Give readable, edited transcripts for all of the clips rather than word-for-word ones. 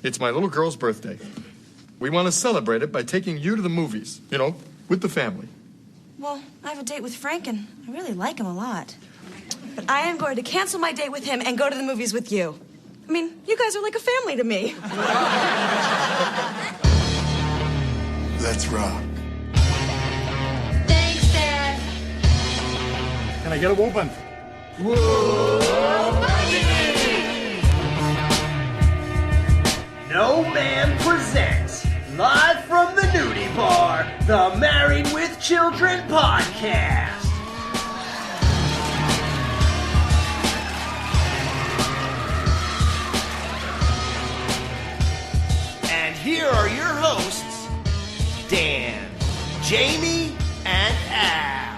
It's my little girl's birthday. We want to celebrate it by taking you to the movies, with the family. Well, I have a date with Frank, and I really like him a lot. But I am going to cancel my date with him and go to the movies with you. I mean, you guys are like a family to me. Let's rock. Thanks, Dad. Can I get a whooping? Whoa, No Man presents, live from the nudie bar, the Married with Children podcast. And here are your hosts, Dan, Jamie, and Al.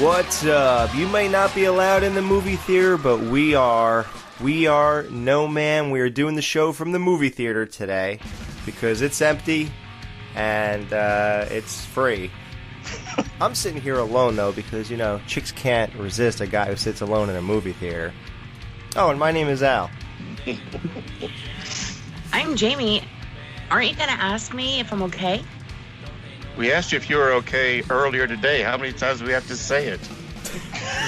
What's up? You may not be allowed in the movie theater, but we are. We are No Man. We are doing the show from the movie theater today because it's empty and it's free. I'm sitting here alone, though, because, chicks can't resist a guy who sits alone in a movie theater. Oh, and my name is Al. I'm Jamie. Aren't you going to ask me if I'm okay? We asked you if you were okay earlier today. How many times do we have to say it?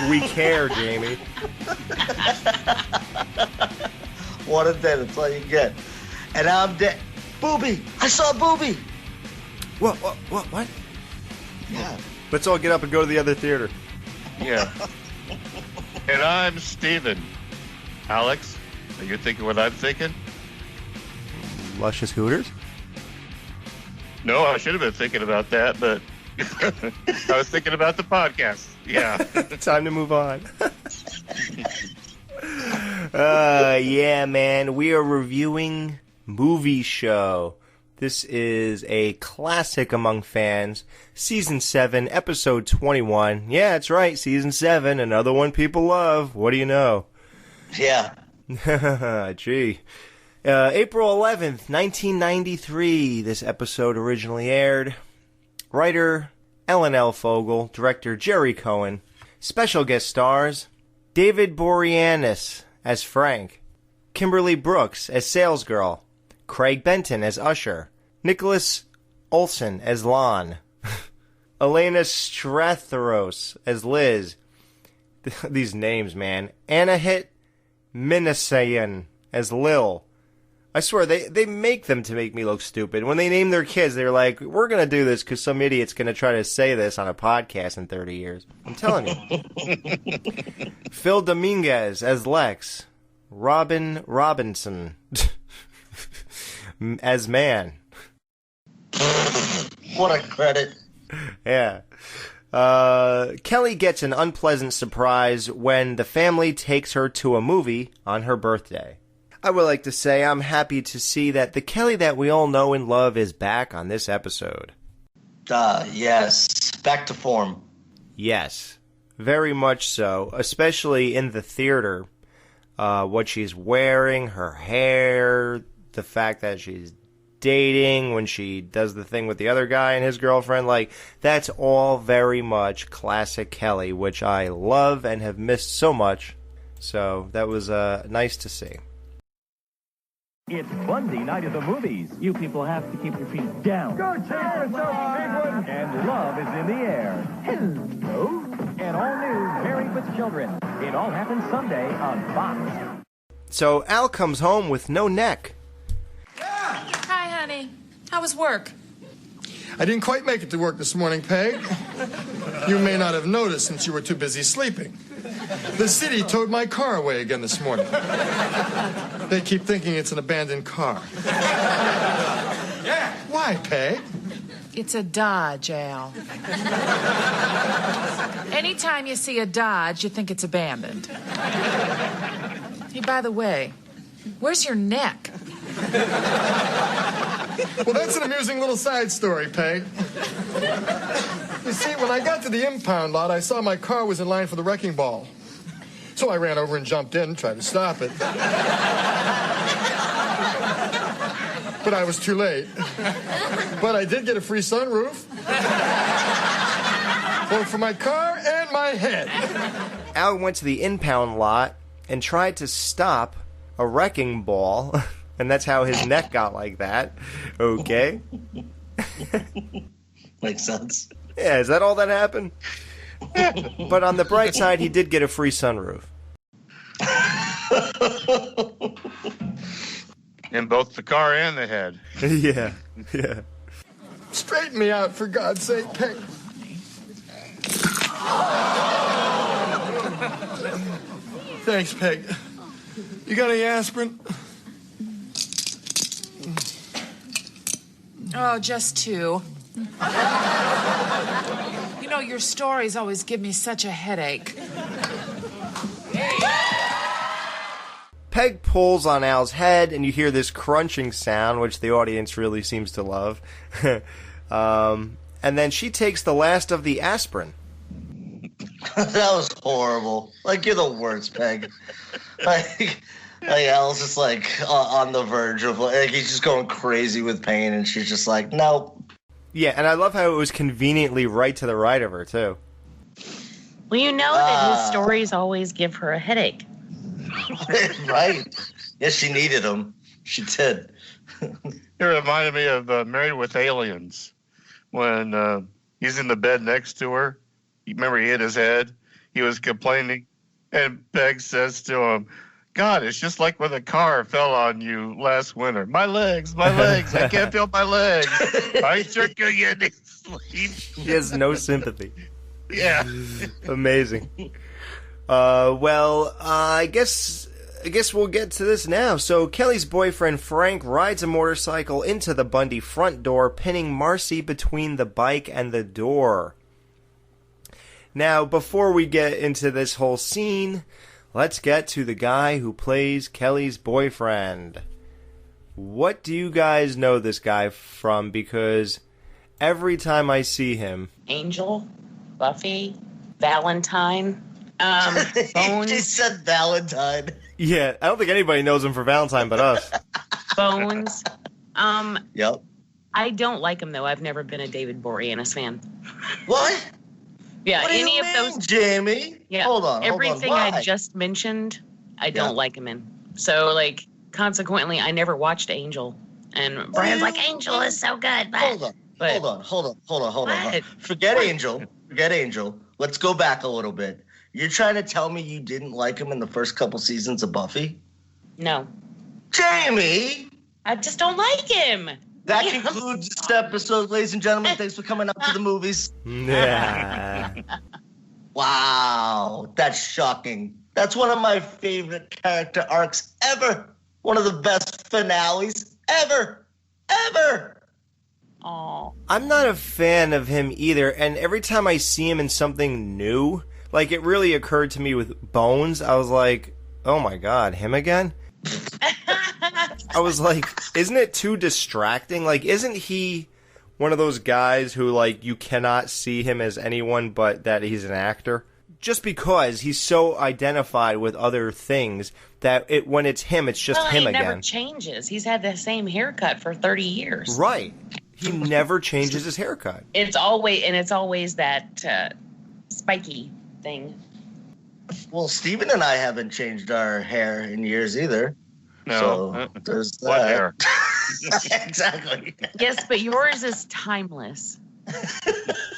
We care, Jamie. What a day, that's all you get. And I'm dead. Booby! I saw Booby! What? Yeah. Let's all get up and go to the other theater. Yeah. And I'm Steven. Alex, are you thinking what I'm thinking? Luscious Hooters? No, I should have been thinking about that, but I was thinking about the podcast. Yeah. Time to move on. Yeah, man. We are reviewing Movie Show. This is a classic among fans. Season 7, Episode 21. Yeah, that's right. Season 7. Another one people love. What do you know? Yeah. Gee. April 11th, 1993. This episode originally aired. Writer Ellen L. Fogel. Director Jerry Cohen. Special guest stars David Boreanaz as Frank, Kimberly Brooks as Salesgirl, Craig Benton as Usher, Nicholas Olson as Lon, Elena Stratheros as Liz. These names, man. Anahit Minasayan as Lil. I swear, they make them to make me look stupid. When they name their kids, they're like, we're going to do this because some idiot's going to try to say this on a podcast in 30 years. I'm telling you. Phil Dominguez as Lex. Robin Robinson as Man. What a credit. Yeah. Kelly gets an unpleasant surprise when the family takes her to a movie on her birthday. I would like to say I'm happy to see that the Kelly that we all know and love is back on this episode. Yes. Back to form. Yes. Very much so. Especially in the theater. What she's wearing, her hair, the fact that she's dating when she does the thing with the other guy and his girlfriend. Like, that's all very much classic Kelly, which I love and have missed so much. So that was nice to see. It's Bundy night at the movies. You people have to keep your feet down. Go cheer yourself, Penguin! And love is in the air. Hello. And all new Married with Children. It all happens Sunday on Fox. So Al comes home with no neck. Hi, honey. How was work? I didn't quite make it to work this morning, Peg. You may not have noticed since you were too busy sleeping. The city towed my car away again this morning. They keep thinking it's an abandoned car. Yeah. Why, Peg? It's a Dodge, Al. Anytime you see a Dodge, you think it's abandoned. Hey, by the way, where's your neck? Well, that's an amusing little side story, Peg. You see, when I got to the impound lot, I saw my car was in line for the wrecking ball. So I ran over and jumped in and tried to stop it. But I was too late. But I did get a free sunroof. Both for my car and my head. Al went to the impound lot and tried to stop a wrecking ball, and that's how his neck got like that. Okay. Makes sense. Yeah, is that all that happened? But on the bright side, he did get a free sunroof. In both the car and the head. Yeah. Straighten me out, for God's sake, Peg. Thanks, Peg. You got any aspirin? Oh, just 2. You know, your stories always give me such a headache. Peg pulls on Al's head, and you hear this crunching sound, which the audience really seems to love. And then she takes the last of the aspirin. That was horrible. Like, you're the worst, Peg. Like Al's just, like, on the verge of, like, he's just going crazy with pain, and she's just like, nope. Yeah, and I love how it was conveniently right to the right of her, too. Well, you know that his stories always give her a headache. Right. Yes, she needed him. She did. It reminded me of Married with Aliens when he's in the bed next to her. You remember he hit his head? He was complaining, and Peg says to him, God, it's just like when the car fell on you last winter. My legs, I can't feel my legs. I sure could get any sleep. He has no sympathy. Yeah. Amazing. I guess we'll get to this now. So Kelly's boyfriend Frank rides a motorcycle into the Bundy front door, pinning Marcy between the bike and the door. Now, before we get into this whole scene, let's get to the guy who plays Kelly's boyfriend. What do you guys know this guy from? Because every time I see him... Angel, Buffy, Valentine, Bones. He said Valentine. Yeah, I don't think anybody knows him for Valentine but us. Bones. Yep. I don't like him, though. I've never been a David Boreanaz fan. What? Yeah, What do any you of mean, those... Jamie? Yeah, Hold on. everything Why? I just mentioned, I don't like him in. So, like, consequently, I never watched Angel. And Brian's like, Angel is so good. But, Hold on. Forget Angel. Let's go back a little bit. You're trying to tell me you didn't like him in the first couple seasons of Buffy? No. Jamie! I just don't like him. That concludes this episode, ladies and gentlemen. Thanks for coming out to the movies. Yeah. Wow, that's shocking. That's one of my favorite character arcs ever. One of the best finales ever. Oh. I'm not a fan of him either, and every time I see him in something new, like it really occurred to me with Bones, I was like, oh my god, him again? I was like, isn't it too distracting? Like, isn't he one of those guys who, like, you cannot see him as anyone but that he's an actor? Just because he's so identified with other things that when it's him, it's just him again. He never changes. He's had the same haircut for 30 years. Right. He never changes his haircut. It's always that spiky thing. Well, Steven and I haven't changed our hair in years either. No. So there's that. What hair? Exactly. Yes, but yours is timeless.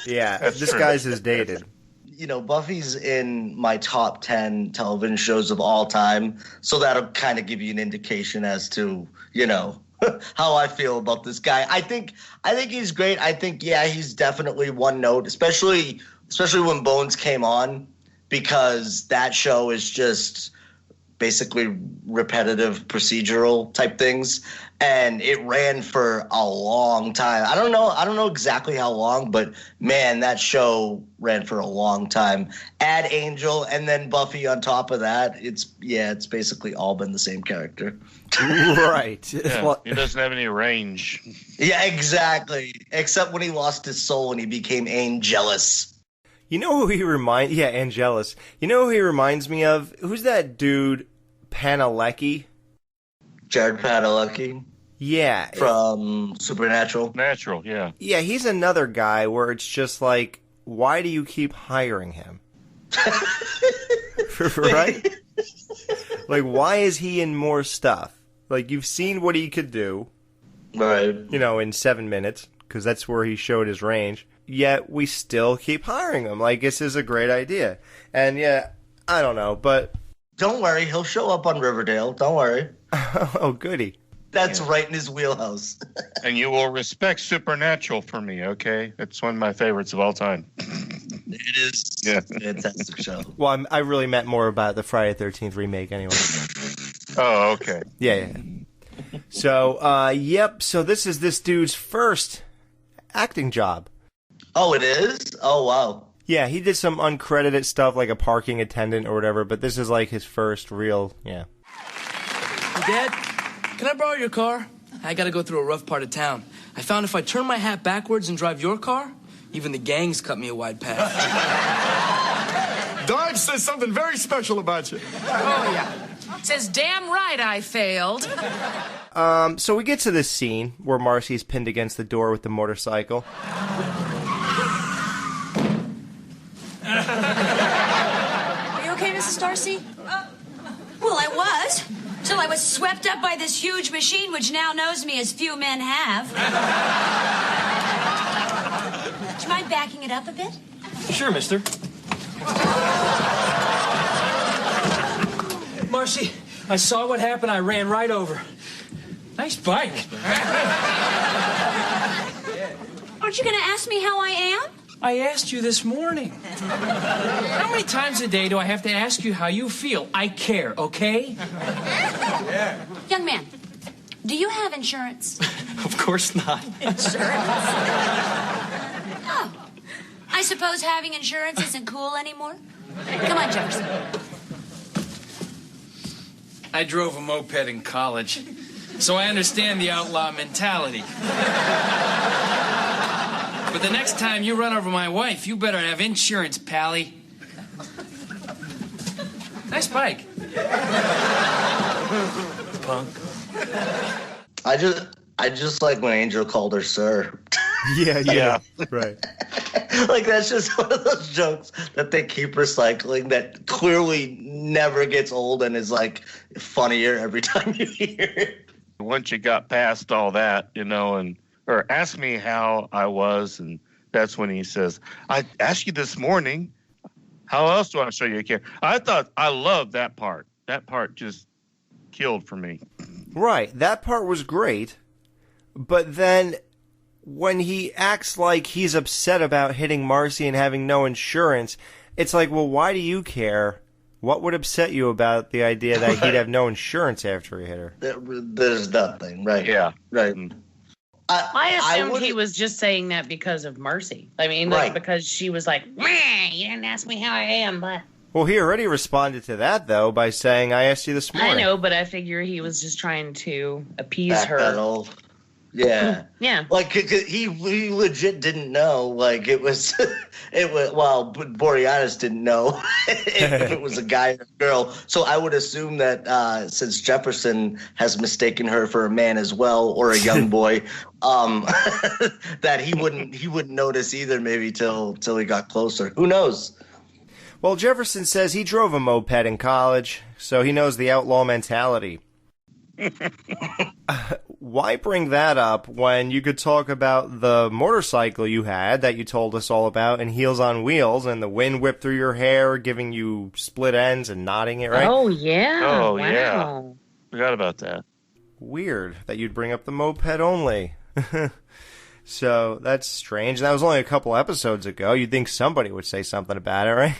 Yeah, That's this true. guy's is dated. You know, Buffy's in my top 10 television shows of all time, so that'll kind of give you an indication as to, you know, how I feel about this guy. I think he's great. I think, yeah, he's definitely one note, especially when Bones came on, because that show is just basically repetitive procedural type things, and it ran for a long time. I don't know exactly how long, but man, that show ran for a long time. Add Angel and then Buffy on top of that, it's basically all been the same character. Right. Yeah, Well, he doesn't have any range. Yeah, exactly. Except when he lost his soul and he became Angelus. you know who he Angelus. You know who he reminds me of? Who's that dude, Padalecki? Jared Padalecki Yeah. from Supernatural. Natural, yeah. Yeah, he's another guy where it's just like, why do you keep hiring him? Right? Like, why is he in more stuff? Like, you've seen what he could do. Right. You know, in 7 minutes, because that's where he showed his range. Yet, we still keep hiring him. Like, this is a great idea. And, yeah, I don't know, but... Don't worry, he'll show up on Riverdale. Don't worry. Oh, goody. That's right in his wheelhouse. And you will respect Supernatural for me, okay? It's one of my favorites of all time. It is a fantastic show. Well, I really meant more about the Friday the 13th remake anyway. Oh, okay. Yeah. So, yep, so this is this dude's first acting job. Oh, it is? Oh, wow. Yeah, he did some uncredited stuff like a parking attendant or whatever, but this is like his first real, yeah. Dad, can I borrow your car? I gotta go through a rough part of town. I found if I turn my hat backwards and drive your car, even the gangs cut me a wide path. Dodge says something very special about you. Oh, yeah. Says, damn right I failed. So we get to this scene where Marcy's pinned against the door with the motorcycle. Are you okay, Mrs. Darcy? Well, I was. Till I was swept up by this huge machine which now knows me as few men have. Do you mind backing it up a bit? Sure, mister. Marcy, I saw what happened. I ran right over. Nice bike. Aren't you going to ask me how I am? I asked you this morning. How many times a day do I have to ask you how you feel? I care, okay? Young man, do you have insurance? Of course not. Insurance? Oh. I suppose having insurance isn't cool anymore? Come on, Jefferson. I drove a moped in college, so I understand the outlaw mentality. But the next time you run over my wife, you better have insurance, Pally. Nice bike. Punk. I just like when Angel called her sir. Yeah. Right. Like, that's just one of those jokes that they keep recycling that clearly never gets old and is, like, funnier every time you hear it. Once you got past all that, or ask me how I was, and that's when he says, I asked you this morning, how else do I show you care? I loved that part. That part just killed for me. Right, that part was great, but then when he acts like he's upset about hitting Marcy and having no insurance, it's like, well, why do you care? What would upset you about the idea that he'd have no insurance after he hit her? There's nothing, right? Yeah. Right. I assumed he was just saying that because of Marcy. I mean, like, because she was like, "Meh, you didn't ask me how I am, but..." Well, he already responded to that, though, by saying, I asked you this morning. I know, but I figure he was just trying to appease her. Backpedal. Yeah. Yeah. Like, he legit didn't know. Like, it was, well, Boreanaz didn't know if it was a guy or a girl. So I would assume that since Jefferson has mistaken her for a man as well, or a young boy, that he wouldn't notice either, maybe till he got closer. Who knows? Well, Jefferson says he drove a moped in college, so he knows the outlaw mentality. Why bring that up when you could talk about the motorcycle you had that you told us all about and Heels on Wheels and the wind whipped through your hair, giving you split ends and knotting it, right? Oh, yeah. Oh, wow. yeah. Forgot about that. Weird that you'd bring up the moped only. So that's strange. That was only a couple episodes ago. You'd think somebody would say something about it, right?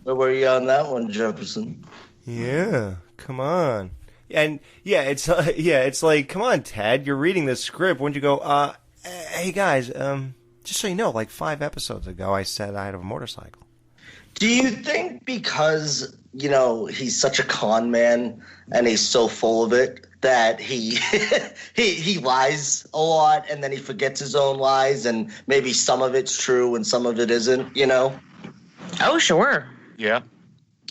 Where were you on that one, Jefferson? Yeah, come on. And it's like, come on, Ted, you're reading this script. Wouldn't you go, hey guys, just so you know, like 5 episodes ago, I said I had a motorcycle. Do you think because, he's such a con man and he's so full of it that he he lies a lot and then he forgets his own lies and maybe some of it's true and some of it isn't, Oh, sure. Yeah.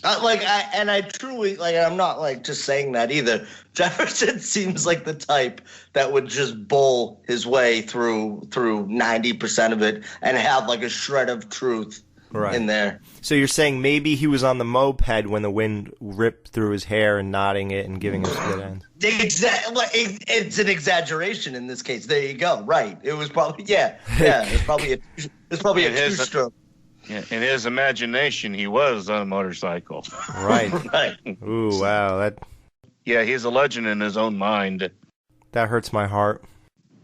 I truly, I'm not, just saying that either. Jefferson seems like the type that would just bull his way through 90% of it and have, a shred of truth in there. So you're saying maybe he was on the moped when the wind ripped through his hair and knotting it and giving him split ends. It's an exaggeration in this case. There you go. Right. It was probably It's probably a two-stroke. Yeah, in his imagination, he was on a motorcycle. Right. Right. Ooh, wow. Yeah, he's a legend in his own mind. That hurts my heart.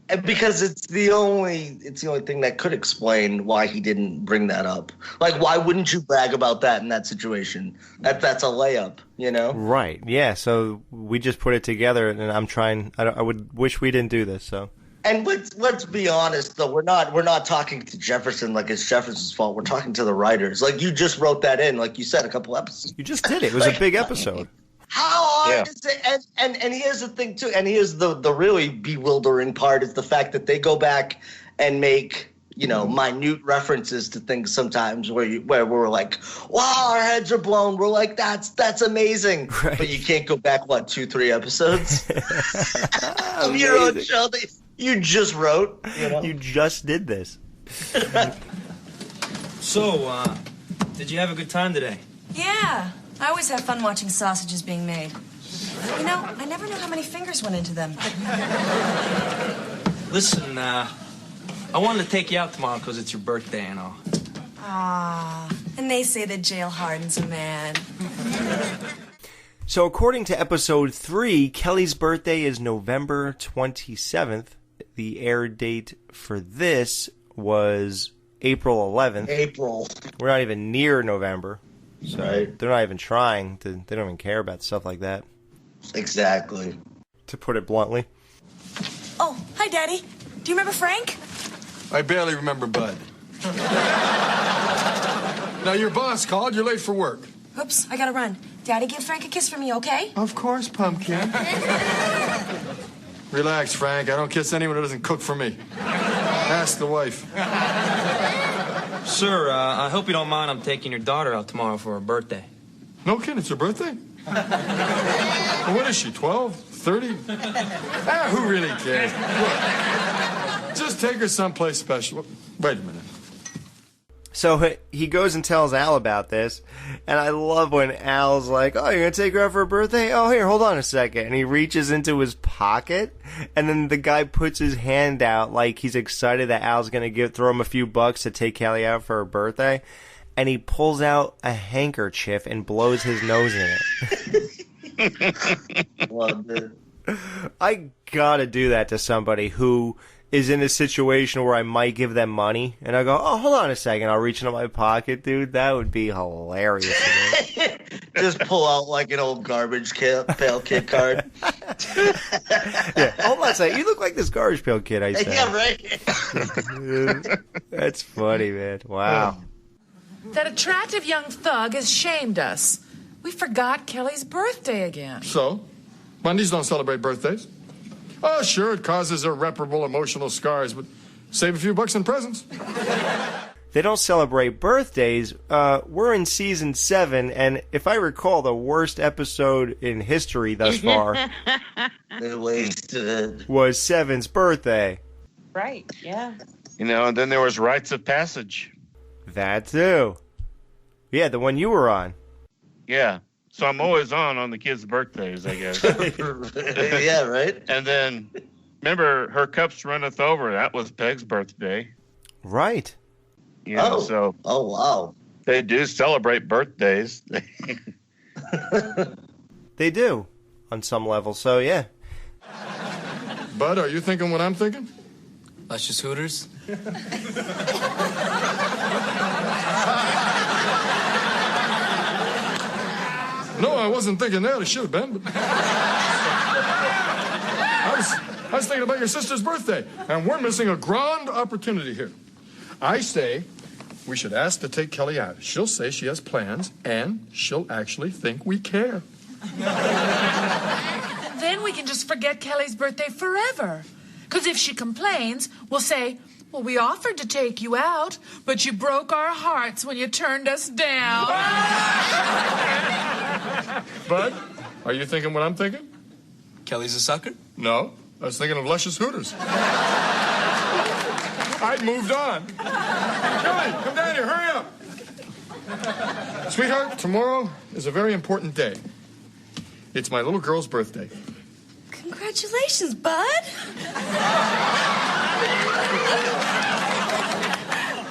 And because it's the only thing that could explain why he didn't bring that up. Like, why wouldn't you brag about that in that situation? That's a layup, you know? Right. Yeah. So we just put it together, and I'm trying. I would wish we didn't do this. So. And let's be honest, though, we're not talking to Jefferson like it's Jefferson's fault. We're talking to the writers. Like, you just wrote that in, like you said, a couple episodes. You just did it. It was a big episode. How hard is it? And here's the thing too. And here's the really bewildering part is the fact that they go back and make minute references to things sometimes where we're like, wow, our heads are blown. We're like, that's amazing. Right. But you can't go back 2-3 episodes of your own show that you just wrote. You just did this. So, did you have a good time today? Yeah. I always have fun watching sausages being made. I never knew how many fingers went into them. Listen, I wanted to take you out tomorrow because it's your birthday and all. Ah, and they say that jail hardens a man. So according to episode 3, Kelly's birthday is November 27th. The air date for this was April 11th. April. We're not even near November. So right. They're not even trying to. They don't even care about stuff like that. Exactly. To put it bluntly. Oh, hi, Daddy. Do you remember Frank? I barely remember Bud. Now, your boss called. You're late for work. Oops, I gotta run. Daddy, give Frank a kiss for me, okay? Of course, Pumpkin. Relax, Frank. I don't kiss anyone who doesn't cook for me. Ask the wife. Sir, I hope you don't mind I'm taking your daughter out tomorrow for her birthday. No kidding, it's her birthday? Well, what is she, 12? 30? Who really cares? Look, just take her someplace special. Wait a minute. So he goes and tells Al about this, and I love when Al's like, oh, you're going to take her out for her birthday? Oh, here, hold on a second. And he reaches into his pocket, and then the guy puts his hand out like he's excited that Al's going to throw him a few bucks to take Kelly out for her birthday, and he pulls out a handkerchief and blows his nose in it. Loved it. I gotta do that to somebody who is in a situation where I might give them money, and I go, oh, hold on a second, I'll reach into my pocket, dude. That would be hilarious to me. Just pull out like an old garbage pail kid card. Yeah, hold on a second. You look like this garbage pail kid I said. Yeah, right. That's funny, man. Wow. That attractive young thug has shamed us. We forgot Kelly's birthday again. So? Bundys don't celebrate birthdays. Oh, sure, it causes irreparable emotional scars, but save a few bucks in presents. They don't celebrate birthdays. We're in season 7, and if I recall, the worst episode in history thus far was Seven's birthday. Right, yeah. And then there was Rites of Passage. That too. Yeah, the one you were on. Yeah. So I'm always on the kids' birthdays, I guess. Yeah, right? And then, remember, Her Cups Runneth Over. That was Peg's birthday. Right. Yeah, so. Oh, wow. They do celebrate birthdays. They do, on some level, so yeah. Bud, are you thinking what I'm thinking? Luscious Hooters? No, I wasn't thinking that. I should have been, but... I was thinking about your sister's birthday, and we're missing a grand opportunity here. I say we should ask to take Kelly out. She'll say she has plans, and she'll actually think we care. Then we can just forget Kelly's birthday forever. Because if she complains, we'll say, well, we offered to take you out, but you broke our hearts when you turned us down. Bud, are you thinking what I'm thinking? Kelly's a sucker? No, I was thinking of Luscious Hooters. I'd moved on. Kelly, come down here, hurry up. Sweetheart, tomorrow is a very important day. It's my little girl's birthday. Congratulations, bud.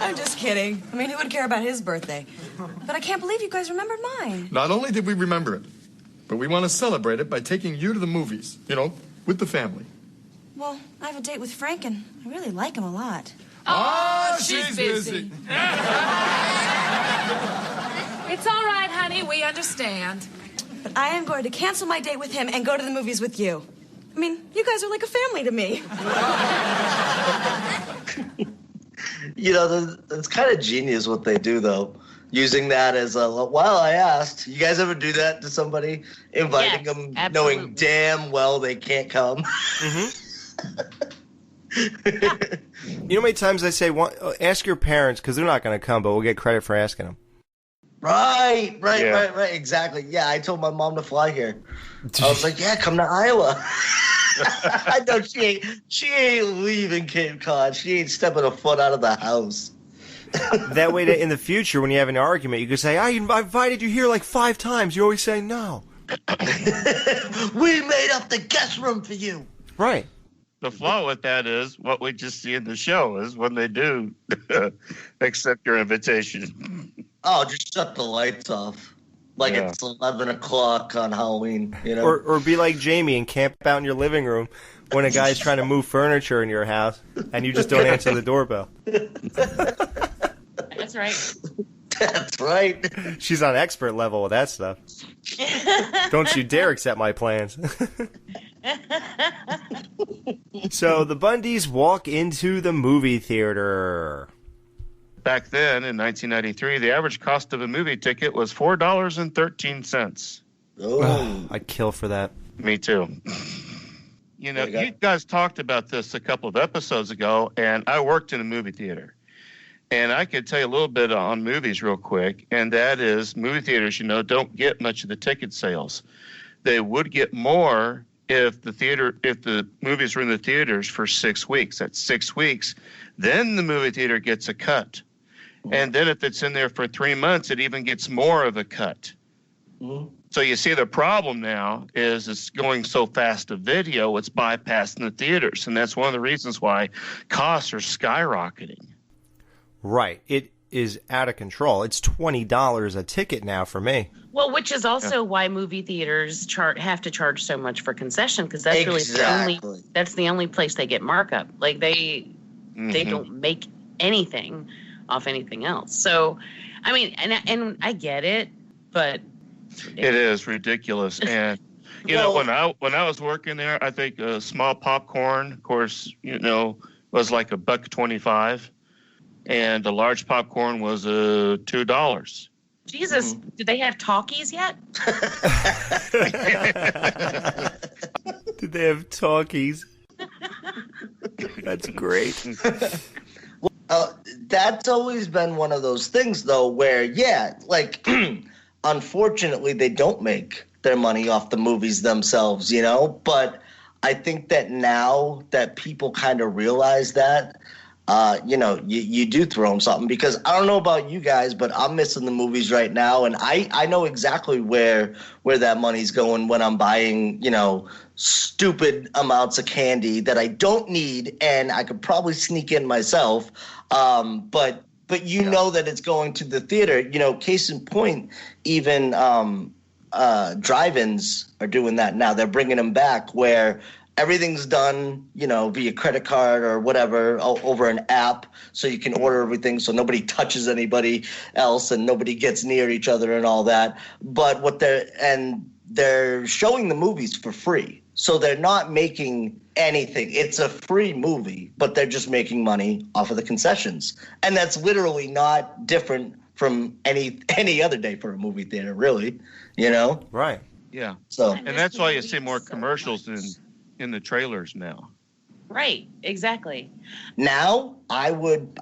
I'm just kidding. I mean, who would care about his birthday? But I can't believe you guys remembered mine. Not only did we remember it, but we want to celebrate it by taking you to the movies, with the family. Well, I have a date with Frank, and I really like him a lot. Oh, she's busy. It's all right, honey. We understand. But I am going to cancel my date with him and go to the movies with you. I mean, you guys are like a family to me. It's kind of genius what they do, though. Using that as well, I asked. You guys ever do that to somebody? Inviting them, absolutely. knowing damn well they can't come? You know how many times I say, ask your parents, because they're not going to come, but we'll get credit for asking them. Right, exactly. Yeah, I told my mom to fly here. I was like, yeah, come to Iowa. I know she ain't leaving Cape Cod. She ain't stepping a foot out of the house. That way, in the future, when you have an argument, you can say, I invited you here like 5 times. You always say no. We made up the guest room for you. Right. The flaw with that is what we just see in the show is when they do accept your invitation. Oh, just shut the lights off. It's 11 o'clock on Halloween, Or be like Jamie and camp out in your living room when a guy's trying to move furniture in your house and you just don't answer the doorbell. That's right. That's right. She's on expert level with that stuff. Don't you dare accept my plans. So the Bundys walk into the movie theater. Back then, in 1993, the average cost of a movie ticket was $4.13. Oh, I'd kill for that. Me too. You guys talked about this a couple of episodes ago, and I worked in a movie theater. And I could tell you a little bit on movies real quick, and that is movie theaters, don't get much of the ticket sales. They would get more if the movies were in the theaters for 6 weeks. That's 6 weeks. Then the movie theater gets a cut. And then if it's in there for 3 months, it even gets more of a cut. Mm-hmm. So you see the problem now is it's going so fast to video, it's bypassing the theaters. And that's one of the reasons why costs are skyrocketing. Right. It is out of control. It's $20 a ticket now for me. Well, which is also why movie theaters have to charge so much for concession, because that's really the only place they get markup. Like they don't make anything off anything else. So, I mean, and I get it, but it is ridiculous. And when I was working there, I think a small popcorn, of course, was like $1.25, and a large popcorn was $2. Jesus, did they have talkies yet? Did they have talkies? That's great. That's always been one of those things, though, where, unfortunately, they don't make their money off the movies themselves, But I think that now that people kind of realize that, you do throw them something, because I don't know about you guys, but I'm missing the movies right now, and I know exactly where that money's going when I'm buying, stupid amounts of candy that I don't need and I could probably sneak in myself. But know that it's going to the theater. Case in point, even drive-ins are doing that now. They're bringing them back where everything's done, via credit card or whatever over an app, so you can order everything so nobody touches anybody else and nobody gets near each other and all that. But they're showing the movies for free. So they're not making anything. It's a free movie, but they're just making money off of the concessions. And that's literally not different from any other day for a movie theater, really, Right. Yeah. So, and that's why you see more commercials in the trailers now. Right, exactly. Now I would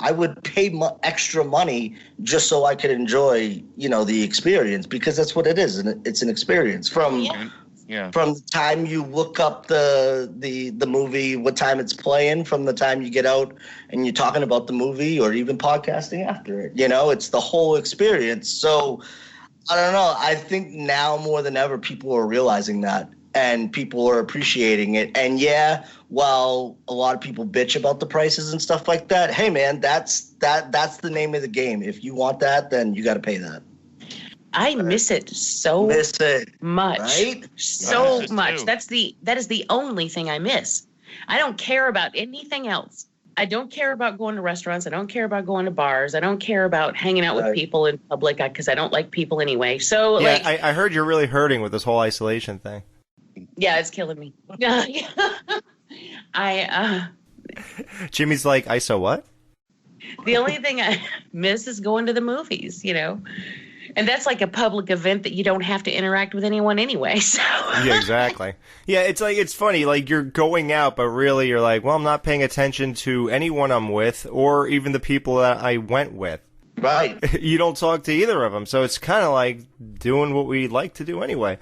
pay extra money just so I could enjoy, the experience, because that's what it is, and it's an experience from Yeah. From the time you look up the movie, what time it's playing, from the time you get out and you're talking about the movie or even podcasting after it. It's the whole experience. So I don't know. I think now more than ever, people are realizing that and people are appreciating it. And yeah, while a lot of people bitch about the prices and stuff like that, hey man, that's the name of the game. If you want that, then you got to pay that. I miss it so much. Right? So Yeah. much. That is the only thing I miss. I don't care about anything else. I don't care about going to restaurants. I don't care about going to bars. I don't care about hanging out with people in public because I don't like people anyway. So yeah, I heard you're really hurting with this whole isolation thing. Yeah, it's killing me. Jimmy's like, ISO what? The only thing I miss is going to the movies, And that's like a public event that you don't have to interact with anyone anyway. So yeah, exactly. Yeah, it's funny. Like you're going out, but really you're like, well, I'm not paying attention to anyone I'm with, or even the people that I went with. Right. You don't talk to either of them, so it's kind of like doing what we like to do anyway.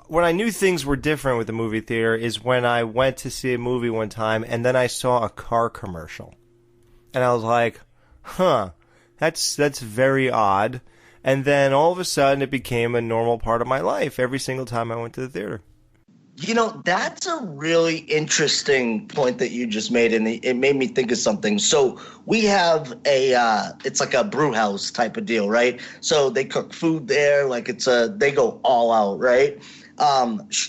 When I knew things were different with the movie theater is when I went to see a movie one time, and then I saw a car commercial, and I was like, huh, that's very odd. And then all of a sudden it became a normal part of my life every single time I went to the theater. That's a really interesting point that you just made, and it made me think of something. So we have it's like a brew house type of deal, right? So they cook food there, like they go all out, right?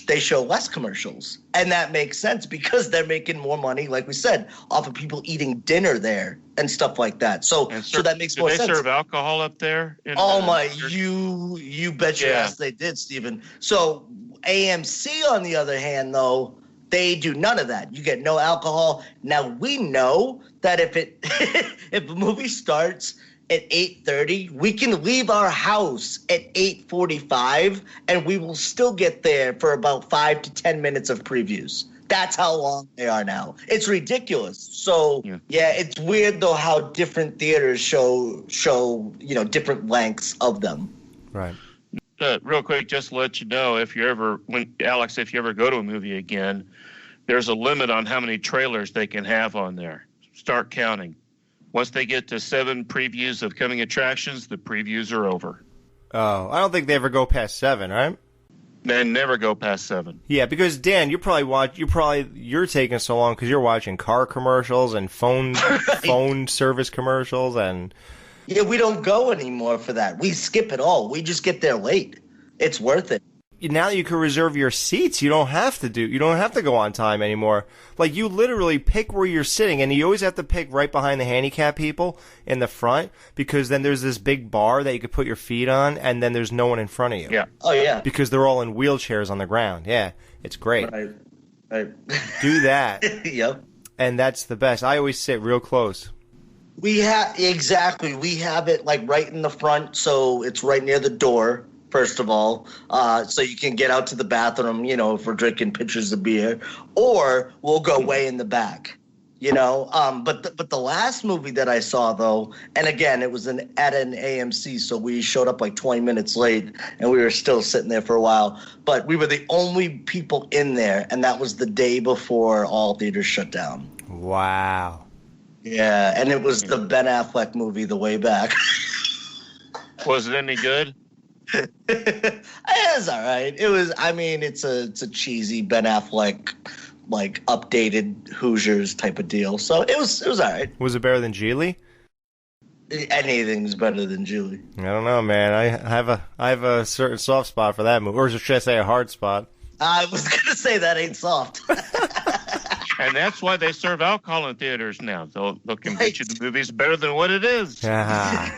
They show less commercials, and that makes sense because they're making more money, like we said, off of people eating dinner there and stuff like that. So that makes more sense. Do they serve alcohol up there? You bet your ass they did, Stephen. So AMC, on the other hand, though, they do none of that. You get no alcohol. Now, we know that if if a movie starts at 8:30, we can leave our house at 8:45, and we will still get there for about 5 to 10 minutes of previews. That's how long they are now. It's ridiculous. So yeah, it's weird though how different theaters show different lengths of them. Right. Real quick, just to let you know, if you ever go to a movie again, there's a limit on how many trailers they can have on there. Start counting. Once they get to 7 previews of coming attractions, the previews are over. Oh, I don't think they ever go past 7, right? They never go past 7. Yeah, because Dan, you're taking so long because you're watching car commercials and phone service commercials and. Yeah, we don't go anymore for that. We skip it all. We just get there late. It's worth it. Now you can reserve your seats. You don't have to go on time anymore. Like you literally pick where you're sitting, and you always have to pick right behind the handicap people in the front because then there's this big bar that you could put your feet on, and then there's no one in front of you. Yeah. Oh yeah. Because they're all in wheelchairs on the ground. Yeah, it's great. Right. Do that. Yep. And that's the best. I always sit real close. We have it like right in the front, so it's right near the door. First of all, so you can get out to the bathroom, if we're drinking pitchers of beer, or we'll go way in the back, But the last movie that I saw, though, and again, it was at an AMC, so we showed up like 20 minutes late, and we were still sitting there for a while. But we were the only people in there, and that was the day before all theaters shut down. Wow. Yeah, and it was the Ben Affleck movie, The Way Back. Was it any good? It was all right. It's a cheesy Ben Affleck, like updated Hoosiers type of deal. So it was all right. Was it better than Geely? Anything's better than Geely. I don't know, man. I have a certain soft spot for that movie, or should I say a hard spot? I was gonna say that ain't soft. And that's why they serve alcohol in theaters now. They'll convince you the movie's better than what it is. Ah.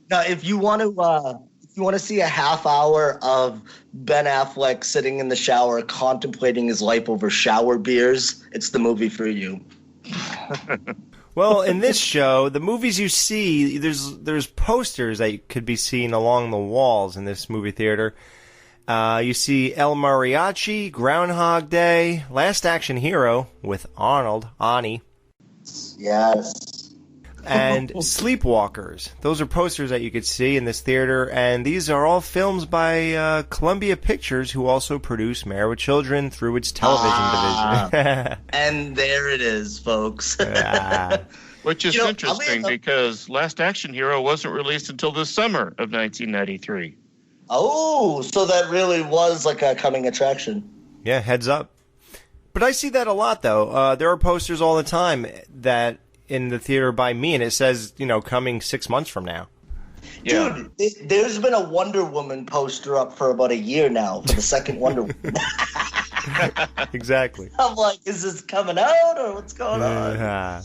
Now, if you want to see a half hour of Ben Affleck sitting in the shower contemplating his life over shower beers, it's the movie for you. Well, in this show, the movies you see, there's posters that could be seen along the walls in this movie theater. You see El Mariachi, Groundhog Day, Last Action Hero with Arnie. Yes. and Sleepwalkers. Those are posters that you could see in this theater, and these are all films by Columbia Pictures, who also produce Married with Children through its television division. And there it is, folks. Which is interesting because Last Action Hero wasn't released until the summer of 1993. Oh, so that really was like a coming attraction. Yeah, heads up. But I see that a lot, though. There are posters all the time that in the theater by me, and it says, coming 6 months from now. Yeah. Dude, there's been a Wonder Woman poster up for about a year now for the second Wonder Woman. Exactly. I'm like, is this coming out or what's going on?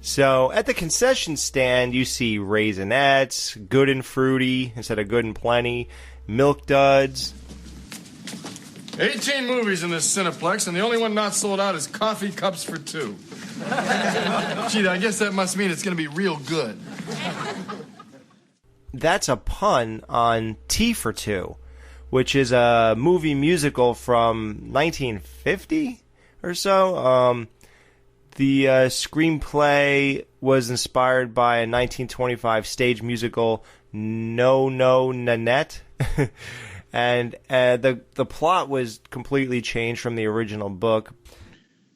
So at the concession stand, you see Raisinets, Good and Fruity instead of Good and Plenty, Milk Duds. 18 movies in this Cineplex, and the only one not sold out is Coffee Cups for Two. Gee, I guess that must mean it's going to be real good. That's a pun on Tea for Two, which is a movie musical from 1950 or so. The screenplay was inspired by a 1925 stage musical, No No Nanette. And the plot was completely changed from the original book.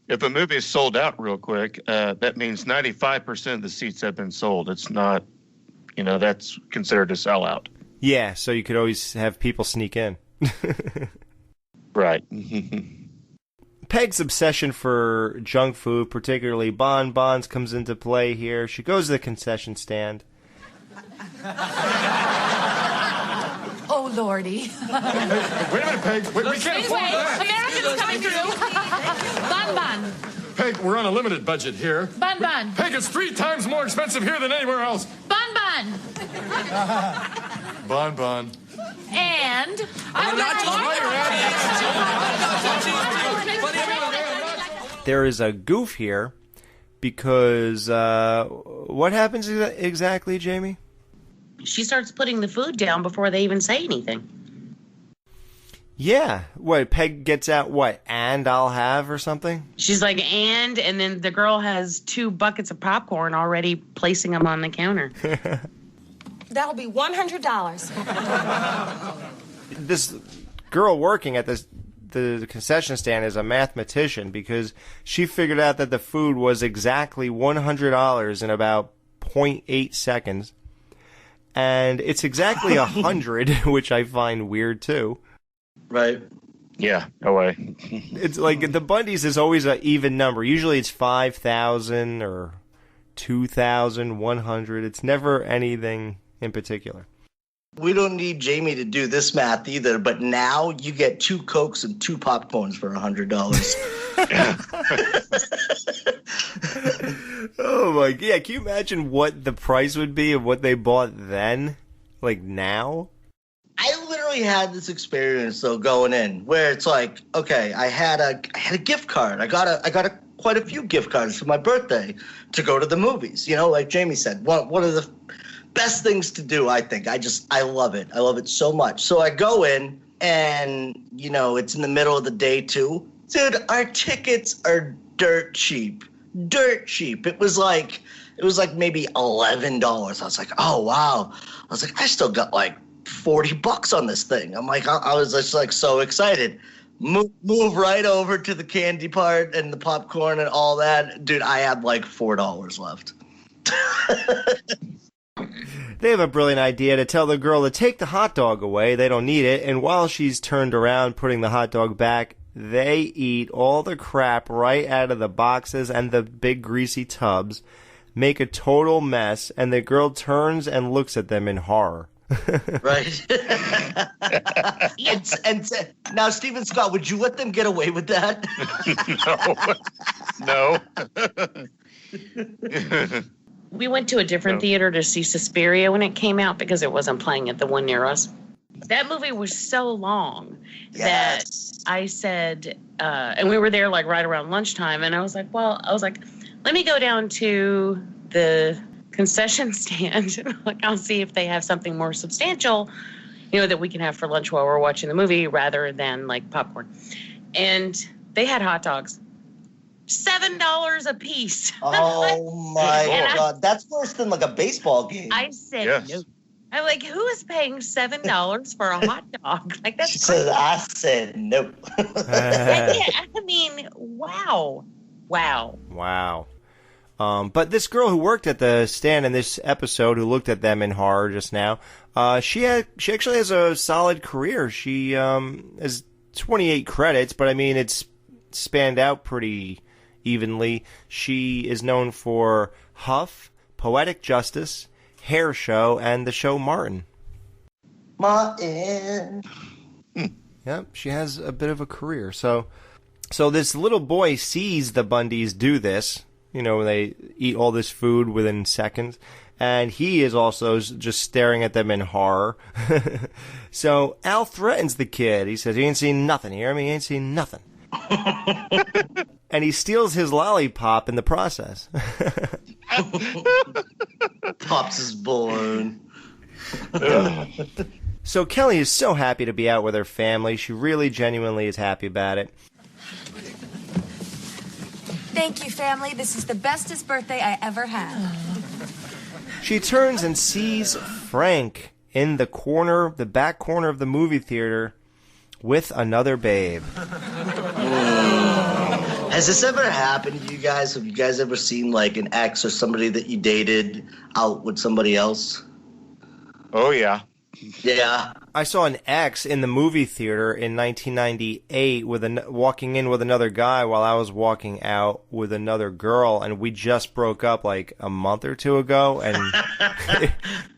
If a movie is sold out real quick, that means 95% of the seats have been sold. It's not, that's considered a sellout. Yeah, so you could always have people sneak in. Right. Peg's obsession for junk food, particularly bonbons, comes into play here. She goes to the concession stand. Oh, Lordy. Wait a minute, Peg. We can't afford that. Americans coming through. Bun Bun. Peg, we're on a limited budget here. Bun Bun. Peg, it's 3 times more expensive here than anywhere else. Bun Bun. Bon Bon. And... There is a goof here because what happens exactly, Jamie? She starts putting the food down before they even say anything. Yeah. What, Peg gets out, and I'll have or something? She's like, and then the girl has 2 buckets of popcorn already placing them on the counter. That'll be $100. This girl working at the concession stand is a mathematician because she figured out that the food was exactly $100 in about 0.8 seconds. And it's exactly 100, which I find weird too. Right. Yeah, no way. It's like the Bundys is always an even number. Usually it's 5,000 or 2,100. It's never anything in particular. We don't need Jamie to do this math either, but now you get 2 Cokes and 2 popcorns for $100. Oh my god! Yeah, can you imagine what the price would be of what they bought then, like now? I literally had this experience though going in where it's like, okay, I had a gift card. I got quite a few gift cards for my birthday to go to the movies. Like Jamie said, one of the best things to do. I think I love it. I love it so much. So I go in and it's in the middle of the day too. Dude, our tickets are dirt cheap. It was like maybe $11. I was like, oh wow. I was like, I still got like $40 on this thing. I'm like, I was just like so excited. Move right over to the candy part and the popcorn and all that. Dude, I had like $4 left. They have a brilliant idea to tell the girl to take the hot dog away. They don't need it. And while she's turned around putting the hot dog back, they eat all the crap right out of the boxes and the big greasy tubs, make a total mess, and the girl turns and looks at them in horror. Right. and now, Stephen Scott, would you let them get away with that? No. We went to a different theater to see Suspiria when it came out because it wasn't playing at the one near us. That movie was so long that I said, and we were there like right around lunchtime, and I was like, let me go down to the concession stand. I'll see if they have something more substantial, that we can have for lunch while we're watching the movie rather than like popcorn. And they had hot dogs. $7 a piece. Oh my God, that's worse than like a baseball game. I said no. I'm like, who is paying $7 for a hot dog? Like that's. She said, I said no. I mean, wow. But this girl who worked at the stand in this episode, who looked at them in horror just now, she actually has a solid career. She has 28 credits, but I mean it's spanned out pretty evenly. She is known for Huff, Poetic Justice, Hair Show, and the show Martin. Martin. Yep, she has a bit of a career. So this little boy sees the Bundys do this. You know, they eat all this food within seconds. And he is also just staring at them in horror. So Al threatens the kid. He says, "You ain't seen nothing. You hear me? You ain't seen nothing." And he steals his lollipop in the process. Pops is born. So Kelly is so happy to be out with her family. She really genuinely is happy about it. Thank you, family. This is the bestest birthday I ever had. She turns and sees Frank in the back corner of the movie theater with another babe. Has this ever happened to you guys? Have you guys ever seen like an ex or somebody that you dated out with somebody else? Oh, yeah. Yeah. I saw an ex in the movie theater in 1998 walking in with another guy while I was walking out with another girl, and we just broke up like a month or two ago. And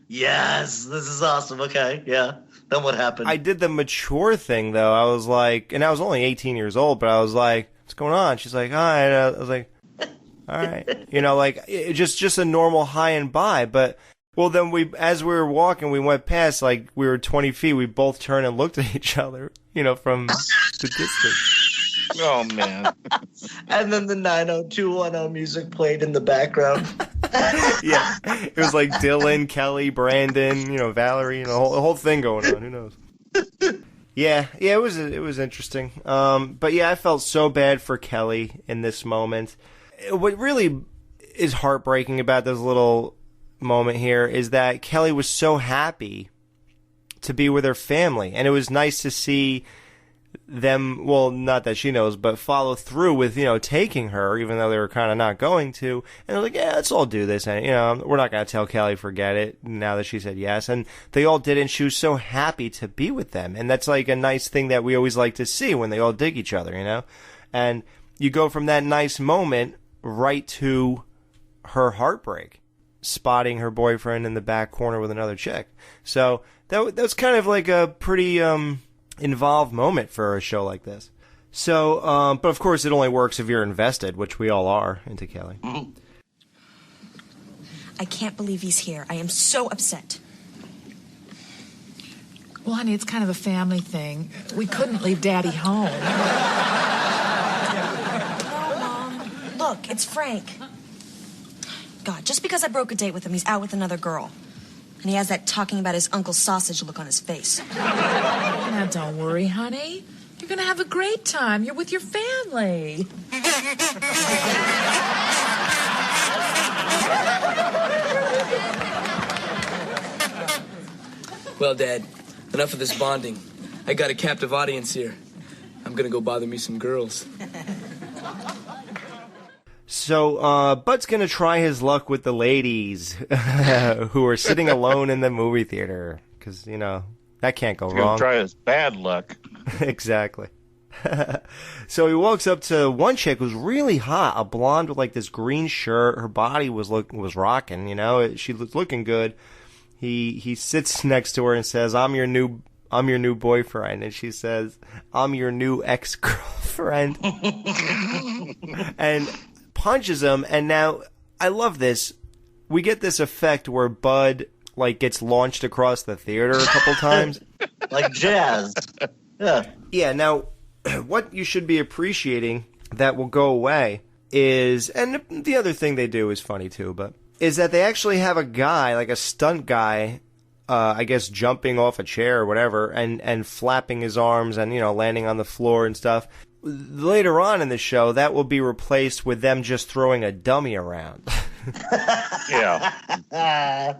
yes, this is awesome. Okay, yeah. Then what happened? I did the mature thing though. I was like, and I was only 18 years old, but I was like, "What's going on?" She's like, "Hi." And I was like, "All right," you know, like just a normal hi and bye, but. Well, then as we were walking, we went past, like, we were 20 feet. We both turned and looked at each other, you know, from the distance. Oh, man. And then the 90210 music played in the background. Yeah. It was like Dylan, Kelly, Brandon, you know, Valerie, you know, the whole thing going on. Who knows? Yeah, it was interesting. But yeah, I felt so bad for Kelly in this moment. What really is heartbreaking about this little moment here is that Kelly was so happy to be with her family, and it was nice to see them, well, not that she knows, but follow through with, you know, taking her, even though they were kind of not going to, and they're like, yeah, let's all do this, and, you know, we're not going to tell Kelly forget it, now that she said yes, and they all did, and she was so happy to be with them, and that's like a nice thing that we always like to see when they all dig each other, you know, and you go from that nice moment right to her heartbreak, spotting her boyfriend in the back corner with another chick. So that was kind of like a pretty involved moment for a show like this. So, but of course it only works if you're invested, which we all are, into Kelly. I can't believe he's here. I am so upset. Well, honey, it's kind of a family thing. We couldn't leave Daddy home. No, Mom. Look, it's Frank. God, just because I broke a date with him, he's out with another girl. And he has that talking about his uncle's sausage look on his face. Now, don't worry, honey. You're going to have a great time. You're with your family. Well, Dad, enough of this bonding. I got a captive audience here. I'm going to go bother me some girls. So, Bud's gonna try his luck with the ladies who are sitting alone in the movie theater. Because, you know, that can't go He's wrong. gonna try his bad luck. Exactly. So he walks up to one chick who's really hot, a blonde with like this green shirt. Her body was rocking, you know. She was looking good. He sits next to her and says, I'm your new boyfriend. And she says, I'm your new ex-girlfriend. And punches him, and now I love this. We get this effect where Bud like gets launched across the theater a couple times, like jazz. Yeah. Yeah. Now, what you should be appreciating that will go away is, and the other thing they do is funny too, but is that they actually have a guy, like a stunt guy, I guess jumping off a chair or whatever, and flapping his arms and, you know, landing on the floor and stuff. later on in the show, that will be replaced with them just throwing a dummy around. Yeah.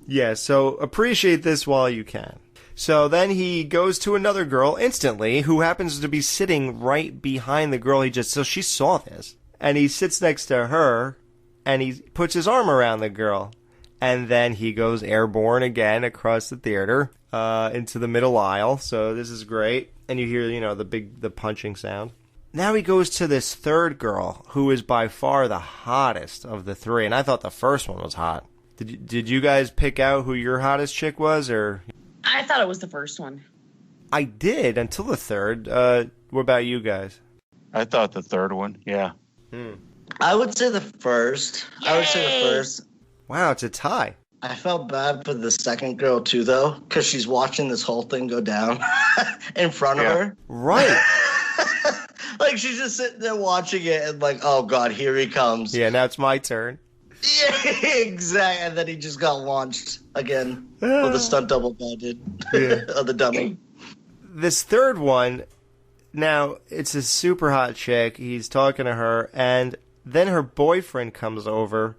Yeah, so appreciate this while you can. So then he goes to another girl instantly who happens to be sitting right behind the girl so she saw this. And he sits next to her and he puts his arm around the girl. And then he goes airborne again across the theater into the middle aisle. So this is great. And you hear, the punching sound. Now he goes to this third girl who is by far the hottest of the three. And I thought the first one was hot. Did you guys pick out who your hottest chick was, or? I thought it was the first one. I did until the third. What about you guys? I thought the third one. Yeah. I would say the first. Yay! I would say the first. Wow, it's a tie. I felt bad for the second girl too, though, because she's watching this whole thing go down in front of her. Right. Like she's just sitting there watching it and like, oh god, here he comes. Yeah, now it's my turn. Yeah, exactly. And then he just got launched again. Or the stunt double guy did. Yeah. Of the dummy. This third one, now, it's a super hot chick. He's talking to her, and then her boyfriend comes over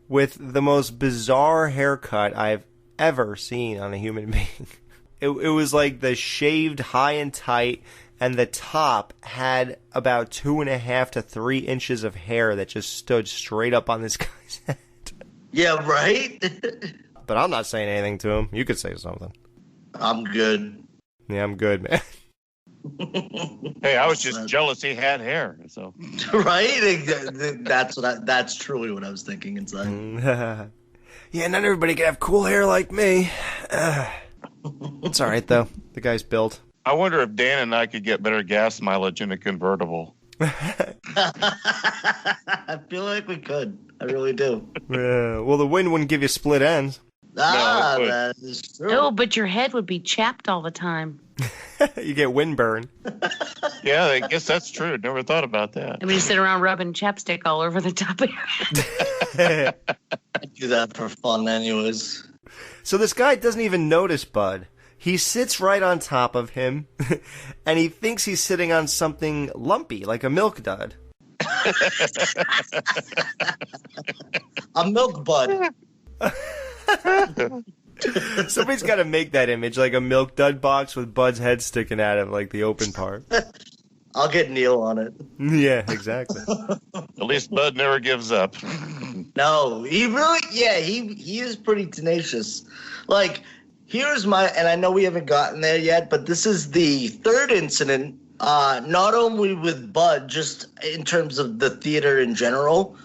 with the most bizarre haircut I've ever seen on a human being. It was like the shaved high and tight, and the top had about 2.5 to 3 inches of hair that just stood straight up on this guy's head. Yeah, right? But I'm not saying anything to him. You could say something. I'm good. Yeah, I'm good, man. Hey, I was just jealous he had hair. So right? That's truly what I was thinking inside. Yeah, not everybody can have cool hair like me. It's all right, though. The guy's built. I wonder if Dan and I could get better gas mileage in a convertible. I feel like we could. I really do. Well, the wind wouldn't give you split ends. That is true. No, but your head would be chapped all the time. You get windburn. Yeah, I guess that's true. Never thought about that. I mean, you sit around rubbing chapstick all over the top of your head. I do that for fun anyways. So this guy doesn't even notice Bud. He sits right on top of him, and he thinks he's sitting on something lumpy, like a milk dud. A milk bud. Somebody's got to make that image, like a milk dud box with Bud's head sticking out of like the open part. I'll get Neil on it. Yeah, exactly. At least Bud never gives up. No, he really, he is pretty tenacious. Like, here's and I know we haven't gotten there yet, but this is the third incident, not only with Bud, just in terms of the theater in general,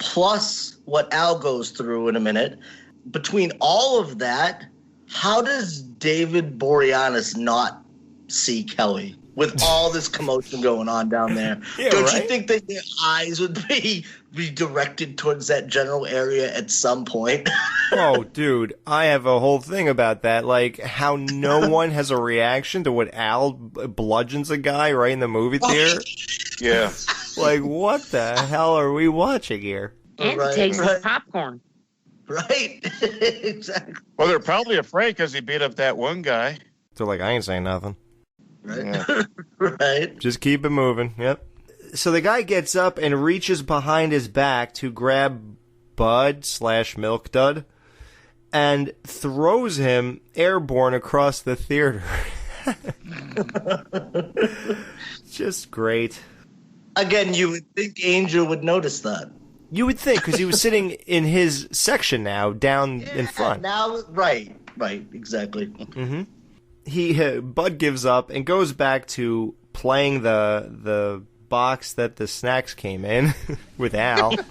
plus what Al goes through in a minute. Between all of that, how does David Boreanaz not see Kelly with all this commotion going on down there? Yeah, Don't right? you think that their eyes would be redirected towards that general area at some point? Oh, dude, I have a whole thing about that. Like, how no one has a reaction to what Al bludgeons a guy right in the movie theater. Yeah. Like, what the hell are we watching here? And Right, takes right. his popcorn. Right? Exactly. Well, they're probably afraid because he beat up that one guy. So, like, I ain't saying nothing. Right? Yeah. Right? Just keep it moving. Yep. So the guy gets up and reaches behind his back to grab Bud/Milk Dud and throws him airborne across the theater. Just great. Again, you would think Angel would notice that. You would think, because he was sitting in his section now, down in front. Now, right, exactly. Bud gives up and goes back to playing the box that the snacks came in with Al. What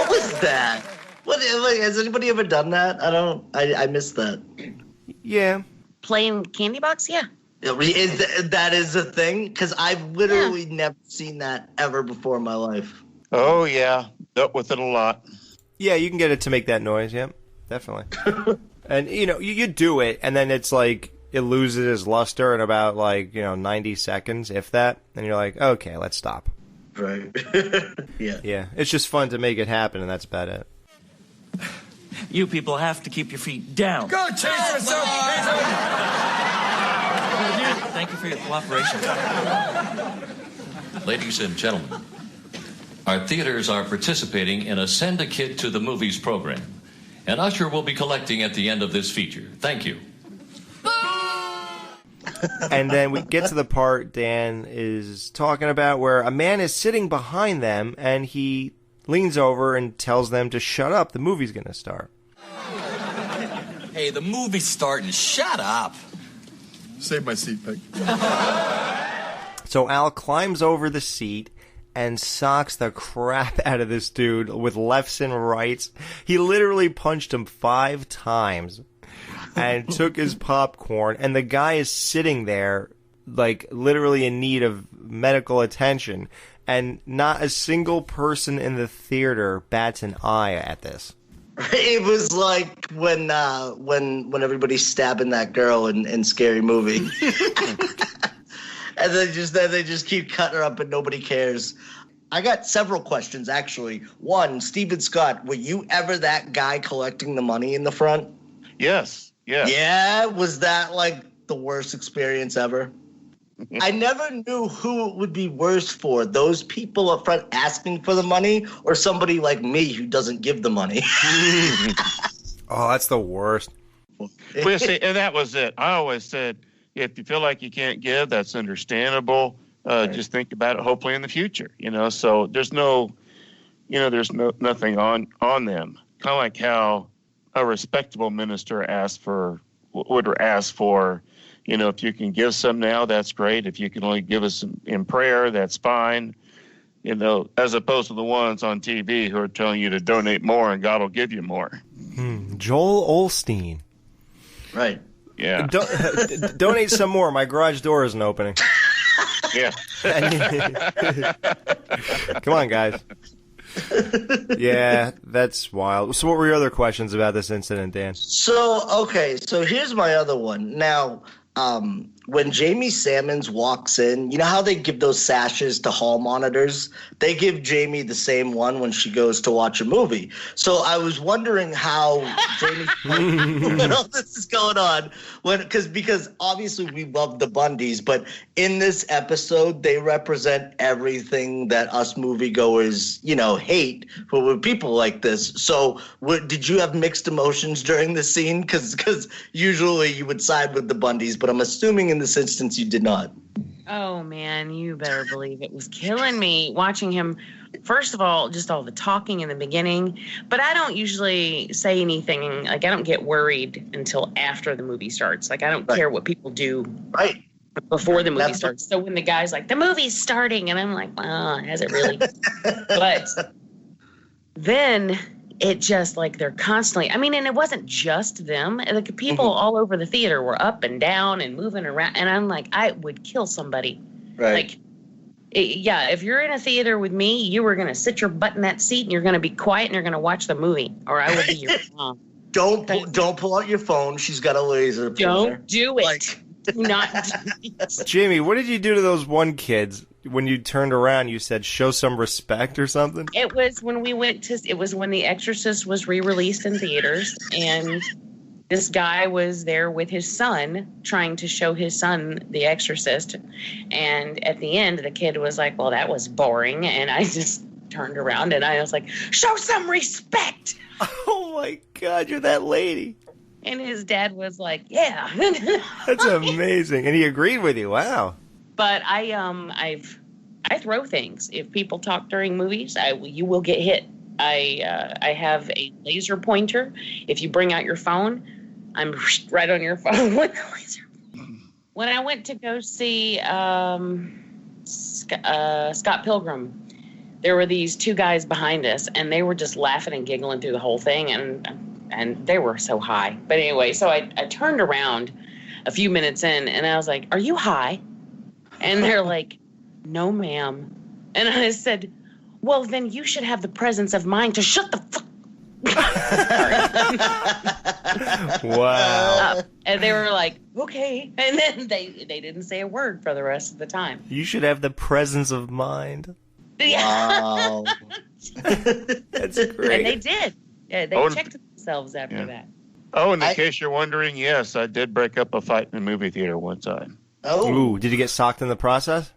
was that? What has anybody ever done that? I missed that. Yeah. Playing candy box? Yeah. That is a thing? Because I've literally never seen that ever before in my life. Oh, yeah. Dealt with it a lot. Yeah, you can get it to make that noise. Yep, definitely. And, you do it, and then it's like, it loses its luster in about, 90 seconds, if that. And you're like, okay, let's stop. Right. Yeah. Yeah, it's just fun to make it happen, and that's about it. You people have to keep your feet down. Go chase yourself! Thank you for your cooperation. Ladies and gentlemen, our theaters are participating in a Send a Kid to the Movies program. An usher will be collecting at the end of this feature. Thank you. And then we get to the part Dan is talking about where a man is sitting behind them and he leans over and tells them to shut up. The movie's going to start. Hey, the movie's starting. Shut up. Save my seat, Peg. So Al climbs over the seat and socks the crap out of this dude with lefts and rights. He literally punched him 5 times and took his popcorn, and the guy is sitting there like literally in need of medical attention, and not a single person in the theater bats an eye at this. It was like when everybody's stabbing that girl in Scary Movie. And they just keep cutting her up and nobody cares. I got several questions, actually. One, Stephen Scott, were you ever that guy collecting the money in the front? Yes. Yeah? Was that like the worst experience ever? I never knew who it would be worse for, those people up front asking for the money or somebody like me who doesn't give the money. Oh, that's the worst. Well, see, and that was it. I always said, if you feel like you can't give, that's understandable. Right. Just think about it, hopefully in the future, so there's nothing on them. Kind of like how a respectable minister would ask for, if you can give some now, that's great. If you can only give us some in prayer, that's fine. As opposed to the ones on TV who are telling you to donate more and God will give you more. Joel Osteen. Right. Yeah. Donate some more. My garage door isn't opening. Yeah. Come on, guys. Yeah, that's wild. So what were your other questions about this incident, Dan? So here's my other one. Now, when Jamie Sammons walks in, you know how they give those sashes to hall monitors? They give Jamie the same one when she goes to watch a movie. So I was wondering how Jamie, when all this is going on, because obviously we love the Bundys, but in this episode they represent everything that us moviegoers, hate for people like this. So did you have mixed emotions during the scene? Because usually you would side with the Bundys, but I'm assuming in this instance you did not. Oh, man, you better believe it was killing me watching him. First of all, just all the talking in the beginning. But I don't usually say anything. Like, I don't get worried until after the movie starts. Like, I don't care what people do before the movie starts. So when the guy's like, the movie's starting, and I'm like, well, has it really? But then it just like they're constantly, and it wasn't just them. Like people all over the theater were up and down and moving around. And I'm like, I would kill somebody. Right. Like, if you're in a theater with me, you were going to sit your butt in that seat and you're going to be quiet and you're going to watch the movie, or I will be your mom. Don't pull out your phone. She's got a laser pointer. Don't do it. Do not do it. Jamie, what did you do to those one kids when you turned around? You said, show some respect or something? It was when it was when The Exorcist was re-released in theaters, and this guy was there with his son, trying to show his son The Exorcist. And at the end, the kid was like, well, that was boring. And I just turned around and I was like, show some respect. Oh my God, you're that lady. And his dad was like, yeah. That's amazing. And he agreed with you. Wow. But I throw things. If people talk during movies, you will get hit. I have a laser pointer. If you bring out your phone, I'm right on your phone with the laser. When I went to go see Scott Pilgrim, there were these 2 guys behind us, and they were just laughing and giggling through the whole thing, and they were so high. But anyway, so I turned around a few minutes in, and I was like, are you high? And they're like, no, ma'am. And I said, well, then you should have the presence of mind to shut the fuck. Wow. And they were like, okay. And then they didn't say a word for the rest of the time. You should have the presence of mind. Wow. That's great. And they did. Yeah, they checked themselves after that. Oh, in case you're wondering, yes, I did break up a fight in a movie theater one time. Oh. Ooh, did you get socked in the process?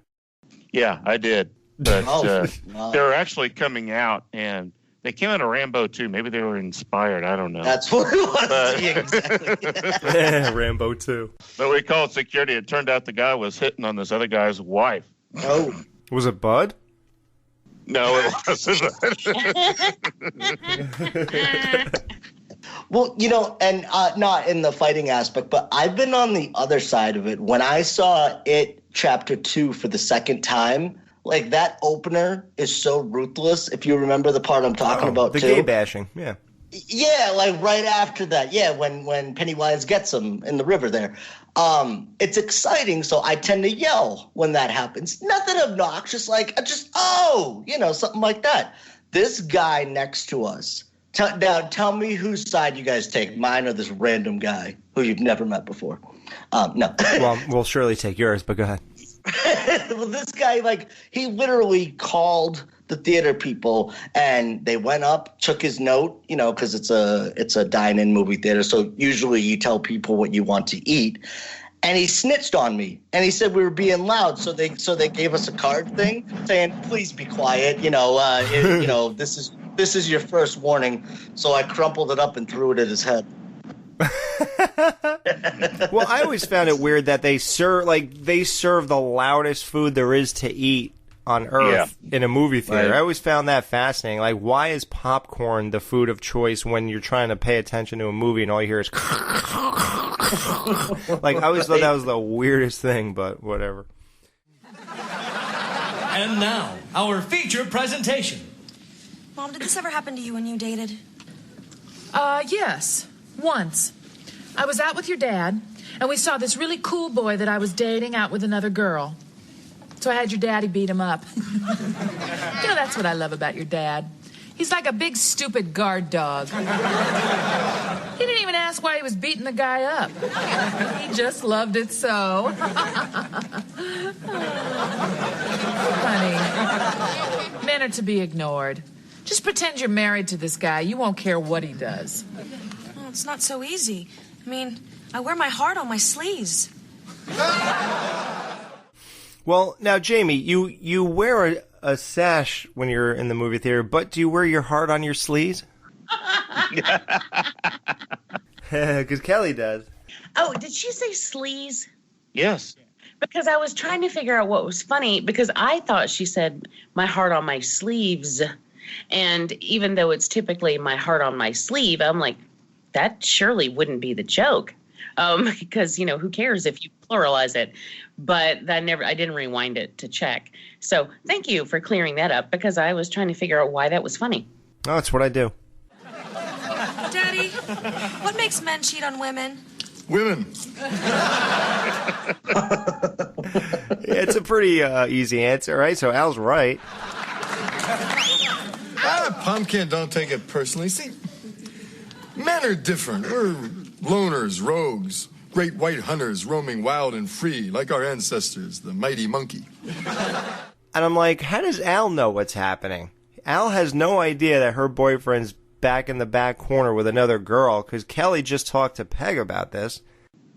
Yeah, I did. But Wow. they were actually coming out, and they came out of Rambo 2. Maybe they were inspired. I don't know. That's what it was. Yeah, exactly. Rambo 2. But we called security. It turned out the guy was hitting on this other guy's wife. Oh. Was it Bud? No, it wasn't. Well, and not in the fighting aspect, but I've been on the other side of it. When I saw It Chapter 2 for the second time, like that opener is so ruthless. If you remember the part I'm talking about, the too. gay bashing, yeah. Yeah, like right after that. Yeah, when Pennywise gets him in the river there. It's exciting, so I tend to yell when that happens. Nothing obnoxious, like something like that. This guy next to us. Now, tell me whose side you guys take, mine or this random guy who you've never met before. No. Well, we'll surely take yours, but go ahead. Well, this guy, he literally called the theater people, and they went up, took his note, because it's a dine-in movie theater, so usually you tell people what you want to eat. And he snitched on me, and he said we were being loud, so they gave us a card thing saying, "Please be quiet, this is your first warning." So I crumpled it up and threw it at his head. Well, I always found it weird that they serve the loudest food there is to eat on Earth in a movie theater. Right. I always found that fascinating. Like, why is popcorn the food of choice when you're trying to pay attention to a movie and all you hear is like, I always thought that was the weirdest thing, but whatever. And now, our feature presentation. Mom, did this ever happen to you when you dated? Yes. Once. I was out with your dad, and we saw this really cool boy that I was dating out with another girl. So I had your daddy beat him up. That's what I love about your dad. He's like a big, stupid guard dog. He didn't even ask why he was beating the guy up. He just loved it so. Honey, men are to be ignored. Just pretend you're married to this guy. You won't care what he does. Oh, it's not so easy. I mean, I wear my heart on my sleeves. Well, now, Jamie, you wear a sash when you're in the movie theater, but do you wear your heart on your sleeves? Because Kelly does. Oh, did she say sleaze? Yes. Because I was trying to figure out what was funny, because I thought she said my heart on my sleeves. And even though it's typically my heart on my sleeve, I'm like, that surely wouldn't be the joke. Because, who cares if you pluralize it? But I didn't rewind it to check. So thank you for clearing that up, because I was trying to figure out why that was funny. Oh, that's what I do. Daddy, what makes men cheat on women? Women. It's a pretty easy answer, right? So Al's right. Pumpkin, don't take it personally. See, men are different. We're loners, rogues, great white hunters roaming wild and free, like our ancestors, the mighty monkey. And I'm like, how does Al know what's happening? Al has no idea that her boyfriend's back in the back corner with another girl, because Kelly just talked to Peg about this.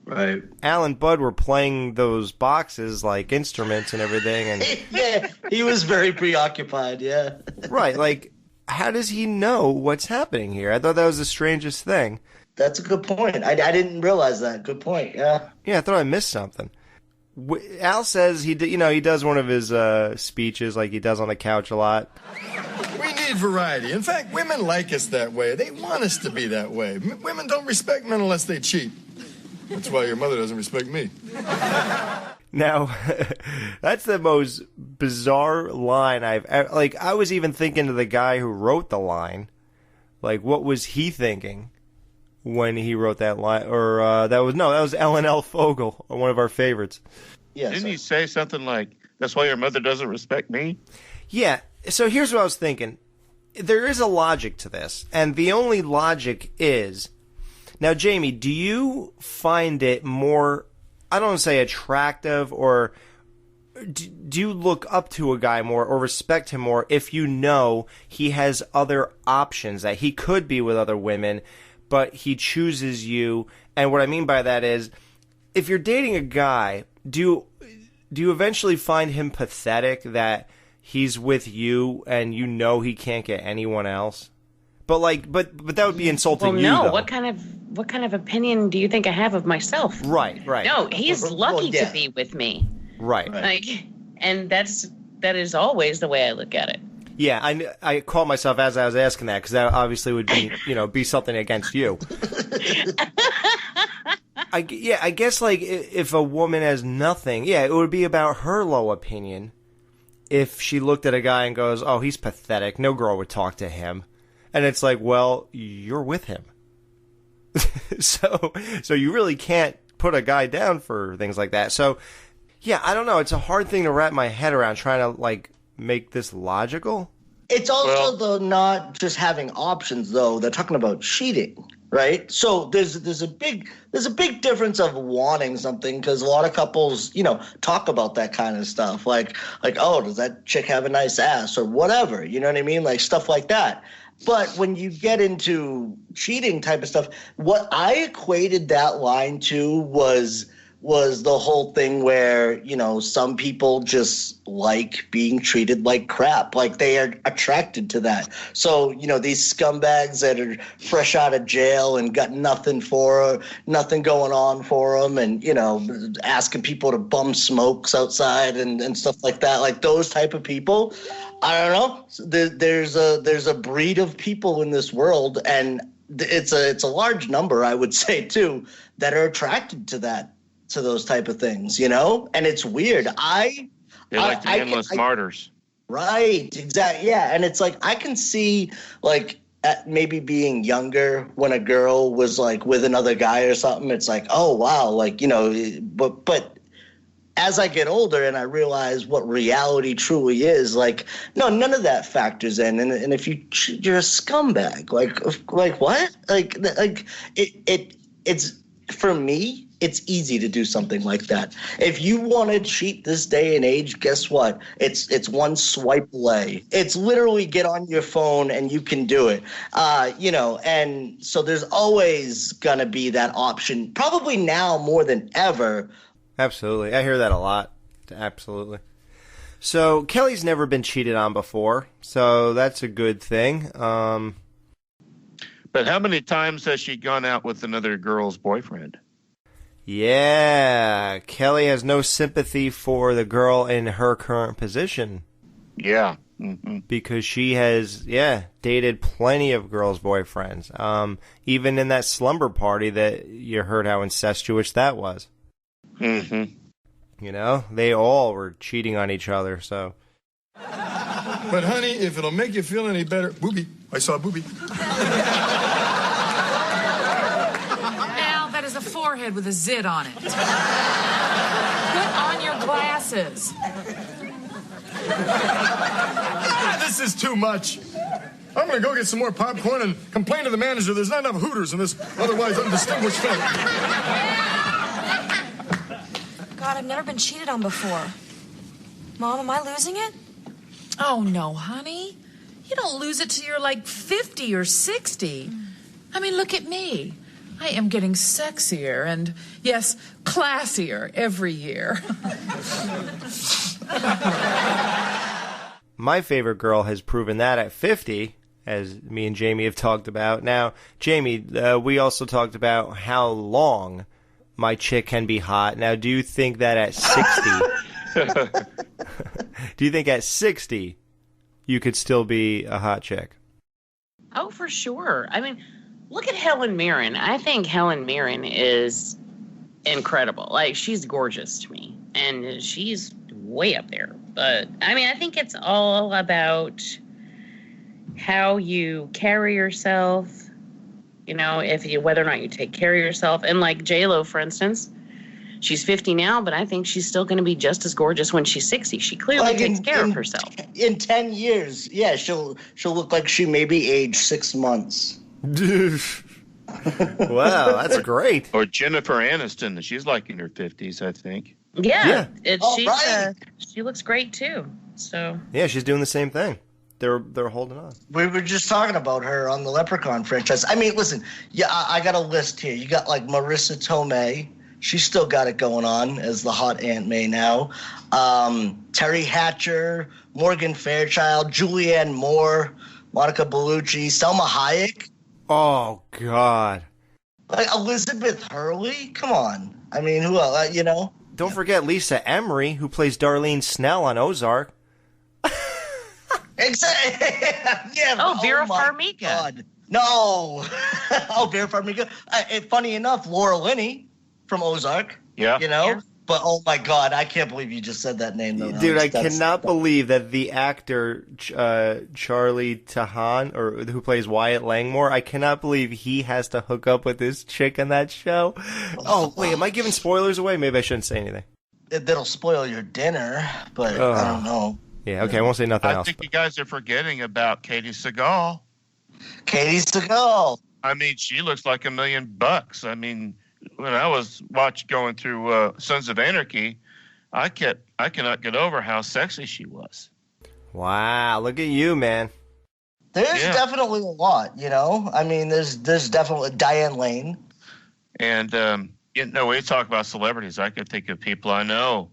Right. Al and Bud were playing those boxes like instruments and everything. And Yeah, he was very preoccupied, yeah. right, like, how does he know what's happening here? I thought that was the strangest thing. That's a good point. I didn't realize that. Good point, yeah. Yeah, I thought I missed something. Al says he does one of his speeches like he does on the couch a lot. We need variety. In fact, women like us that way. They want us to be that way. Women don't respect men unless they cheat. That's why your mother doesn't respect me. Now, that's the most bizarre line I've ever... Like, I was even thinking to the guy who wrote the line. Like, what was he thinking when he wrote that line? Or, that was L&L Fogel, one of our favorites. Yeah, Didn't he say something like, that's why your mother doesn't respect me? Yeah, so here's what I was thinking. There is a logic to this, and the only logic is... Now, Jamie, do you find it more... I don't want to say attractive, or do you look up to a guy more or respect him more if you know he has other options, that he could be with other women, but he chooses you. And what I mean by that is, if you're dating a guy, do you eventually find him pathetic that he's with you and you know he can't get anyone else? But that would be insulting. No. Though. What kind of opinion do you think I have of myself? Right. No, he's lucky to be with me. Right. And that is always the way I look at it. Yeah, I called myself as I was asking that because that obviously would be be something against you. I guess if a woman has nothing, it would be about her low opinion. If she looked at a guy and goes, "Oh, he's pathetic. No girl would talk to him." And it's like, well, you're with him. so you really can't put a guy down for things like that. So, yeah, I don't know. It's a hard thing to wrap my head around trying to, make this logical. It's also, though, not just having options, though. They're talking about cheating, right? So there's a big difference of wanting something, because a lot of couples, talk about that kind of stuff. Like, oh, does that chick have a nice ass or whatever? You know what I mean? Like stuff like that. But when you get into cheating type of stuff, what I equated that line to was the whole thing where, some people just like being treated like crap, like they are attracted to that. So, these scumbags that are fresh out of jail and got nothing going on for them, and, asking people to bum smokes outside and stuff like that, like those type of people. I don't know. There's a breed of people in this world, and it's a large number, I would say, too, that are attracted to those type of things, and it's weird. They're like the endless martyrs. Right, exactly. Yeah, and it's like I can see at maybe being younger when a girl was with another guy or something. It's like, oh wow, but as I get older and I realize what reality truly is, no, none of that factors in. And if you're a scumbag, like what? It's for me, it's easy to do something like that. If you want to cheat this day and age, guess what? It's one swipe away. It's literally get on your phone and you can do it. And so there's always going to be that option, probably now more than ever. Absolutely. I hear that a lot. Absolutely. So Kelly's never been cheated on before, so that's a good thing. But how many times has she gone out with another girl's boyfriend? Yeah, Kelly has no sympathy for the girl in her current position. Yeah. Mm-hmm. Because she has, dated plenty of girls' boyfriends. Even in that slumber party that you heard how incestuous that was. Mm-hmm. They all were cheating on each other, so. But honey, if it'll make you feel any better, booby. I saw a booby. Al, that is a forehead with a zit on it. Put on your glasses. This is too much. I'm going to go get some more popcorn and complain to the manager there's not enough Hooters in this otherwise undistinguished film. God, I've never been cheated on before. Mom, am I losing it? Oh, no, honey. You don't lose it till you're 50 or 60. I mean, look at me. I am getting sexier and, yes, classier every year. My favorite girl has proven that at 50, as me and Jamie have talked about. Now, Jamie, we also talked about how long my chick can be hot. Now, do you think that at 60, do you think at 60 you could still be a hot chick? Oh, for sure. I mean, look at Helen Mirren. I think Helen Mirren is incredible. She's gorgeous to me, and she's way up there. But, I mean, I think it's all about how you carry yourself, whether or not you take care of yourself. And J-Lo, for instance, she's 50 now, but I think she's still going to be just as gorgeous when she's 60. She clearly takes care of herself. In 10 years, yeah, she'll look like she maybe aged 6 months. Wow, that's great. Or Jennifer Aniston, she's in her 50s, I think. Yeah. Right. She looks great too. So yeah, she's doing the same thing. they're holding on. We were just talking about her on the Leprechaun franchise. I mean, listen, yeah, I got a list here. You got like Marissa Tomei. She's still got it going on as the hot Aunt May now. Terry Hatcher, Morgan Fairchild, Julianne Moore, Monica Bellucci, Selma Hayek. Oh, God. Like Elizabeth Hurley? Come on. I mean, who else? Don't forget Lisa Emery, who plays Darlene Snell on Ozark. Exactly. Yeah. Oh, Vera my Farmiga. God. No. Oh, Vera Farmiga. Funny enough, Laura Linney from Ozark. Yeah. Yeah. But oh my God, I can't believe you just said that name, though. Dude, Alex. I cannot believe that the actor Charlie Tahan, or who plays Wyatt Langmore, I cannot believe he has to hook up with this chick in that show. Oh, wait, am I giving spoilers away? Maybe I shouldn't say anything. That'll spoil your dinner, but I don't know. Yeah, okay, I won't say nothing I else. think you guys are forgetting about Katie Seagal. Katie Seagal. I mean, she looks like $1 million. I mean, when I was going through Sons of Anarchy, I cannot get over how sexy she was. Wow, look at you, man. There's definitely a lot, I mean, there's definitely Diane Lane. And, when you talk about celebrities, I could think of people I know,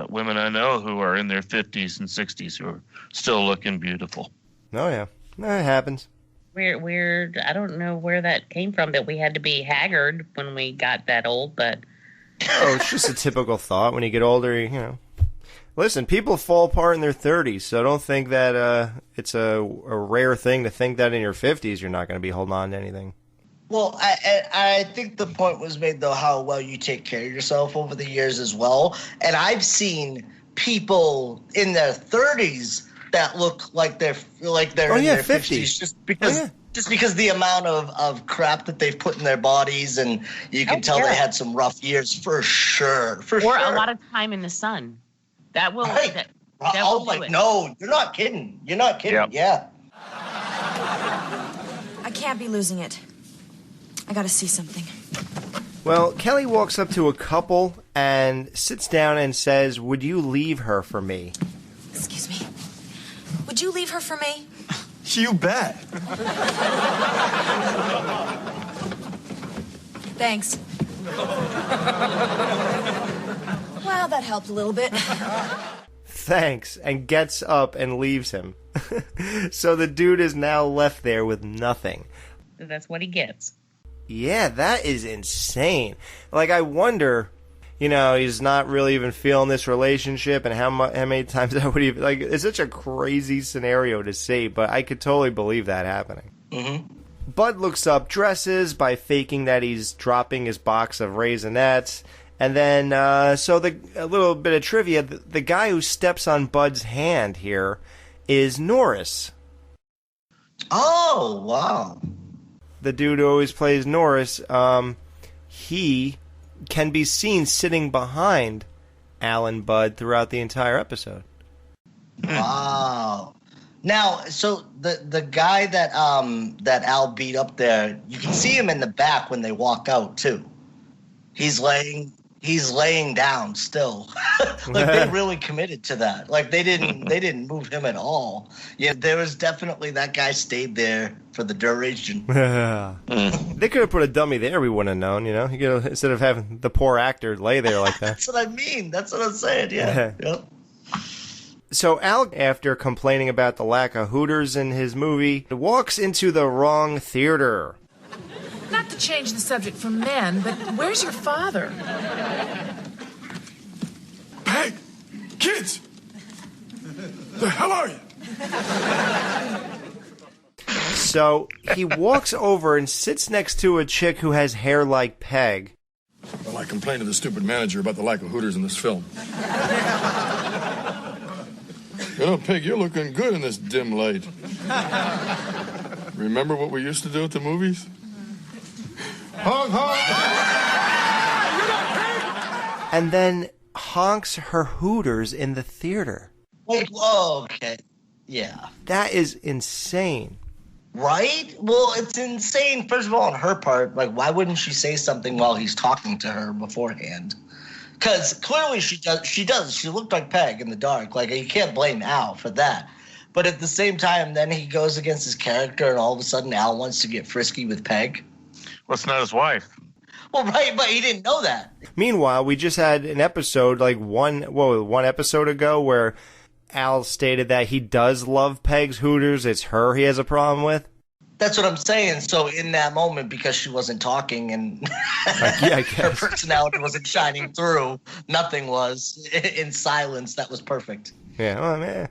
women I know who are in their 50s and 60s who are still looking beautiful. Oh, yeah. That happens. Weird. I don't know where that came from, that we had to be haggard when we got that old, but... Oh, it's just a typical thought. When you get older, Listen, people fall apart in their 30s, so don't think that it's a rare thing to think that in your 50s you're not going to be holding on to anything. Well, I think the point was made, though, how well you take care of yourself over the years as well. And I've seen people in their 30s that look like they're in their 50s just because the amount of crap that they've put in their bodies, and you can tell they had some rough years for sure. Or a lot of time in the sun. That will. Right. That will do it. No, you're not kidding. You're not kidding. Yep. Yeah. I can't be losing it. I gotta see something. Well, Kelly walks up to a couple and sits down and says, "Would you leave her for me?" Excuse me. Would you leave her for me? You bet. Thanks. Well, that helped a little bit. Thanks, and gets up and leaves him. So the dude is now left there with nothing. That's what he gets. Yeah, that is insane. Like, I wonder, he's not really even feeling this relationship, and how many times that would even, it's such a crazy scenario to see, but I could totally believe that happening. Mm-hmm. Bud looks up dresses by faking that he's dropping his box of Raisinets, and then, a little bit of trivia, the guy who steps on Bud's hand here is Norris. Oh, wow. The dude who always plays Norris, he can be seen sitting behind Alan Budd throughout the entire episode. Wow. Now, so the guy that Al beat up there, you can see him in the back when they walk out too. He's laying down still. Like, they really committed to that. Like, they didn't move him at all. Yeah, there was definitely that guy stayed there for the duration. They could have put a dummy there, we wouldn't have known, You could, instead of having the poor actor lay there like that. That's what I mean. That's what I'm saying. Yeah. Yep. So Al, after complaining about the lack of Hooters in his movie, walks into the wrong theater. Not to change the subject from men, but where's your father? Hey, kids! The hell are you? So he walks over and sits next to a chick who has hair like Peg. Well, I complained to the stupid manager about the lack of Hooters in this film. Peg, you're looking good in this dim light. Remember what we used to do at the movies? Honk, honk! And then honks her Hooters in the theater. Oh, okay. Yeah. That is insane. Right? Well, it's insane, first of all, on her part. Like, why wouldn't she say something while he's talking to her beforehand? Because clearly she does. She looked like Peg in the dark. Like, you can't blame Al for that. But at the same time, then he goes against his character, and all of a sudden Al wants to get frisky with Peg. Well, it's not his wife. Well, right, but he didn't know that. Meanwhile, we just had an episode, like one episode ago, where Al stated that he does love Peg's Hooters. It's her he has a problem with. That's what I'm saying. So in that moment, because she wasn't talking and her personality wasn't shining through, nothing was. In silence, that was perfect. Yeah, oh, man.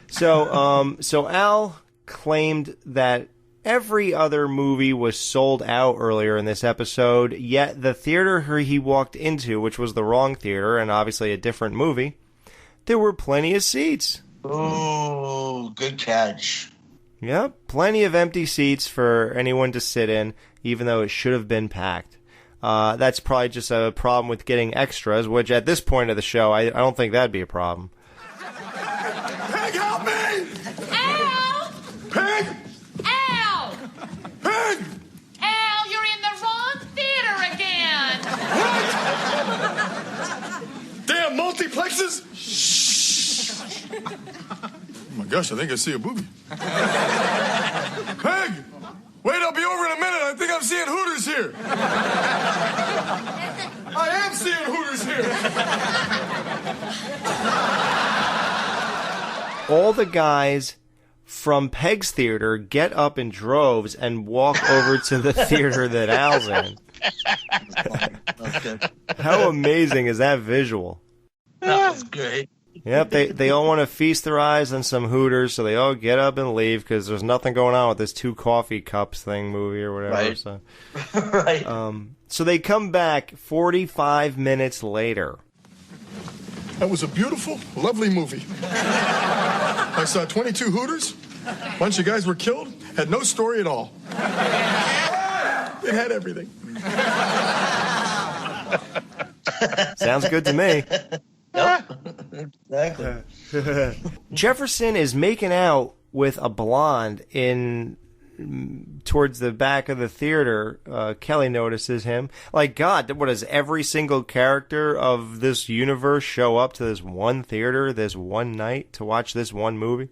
So Al claimed that every other movie was sold out earlier in this episode, yet the theater he walked into, which was the wrong theater and obviously a different movie, there were plenty of seats. Ooh, good catch. Yep, plenty of empty seats for anyone to sit in, even though it should have been packed. That's probably just a problem with getting extras, which at this point of the show, I don't think that'd be a problem. Peg, help me! Al! Peg! Al! Peg! Al, you're in the wrong theater again! Damn multiplexes! Shh! Oh my gosh, I think I see a booby. Peg! Wait, I'll be over in a minute. I think I'm seeing Hooters here. I am seeing Hooters here. All the guys from Peg's theater get up in droves and walk over to the theater that Al's in. How amazing is that visual? That was great. Yep, they all want to feast their eyes on some Hooters, so they all get up and leave because there's nothing going on with this 2 coffee cups thing movie or whatever. Right. So. Right. So they come back 45 minutes later. That was a beautiful, lovely movie. I saw 22 Hooters. A bunch of guys were killed. Had no story at all. It had everything. Sounds good to me. Yep. Exactly. Jefferson is making out with a blonde towards the back of the theater. Kelly notices him. Like, God, what does every single character of this universe show up to this one theater, this one night to watch this one movie?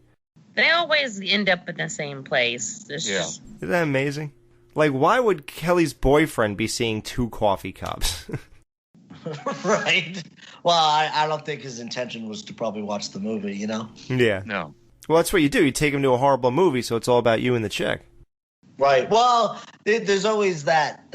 They always end up in the same place. Isn't that amazing? Like, why would Kelly's boyfriend be seeing 2 coffee cups? Right. Well, I don't think his intention was to probably watch the movie, you know? Yeah. No. Well, that's what you do. You take him to a horrible movie, so it's all about you and the chick. Right. Well, there's always that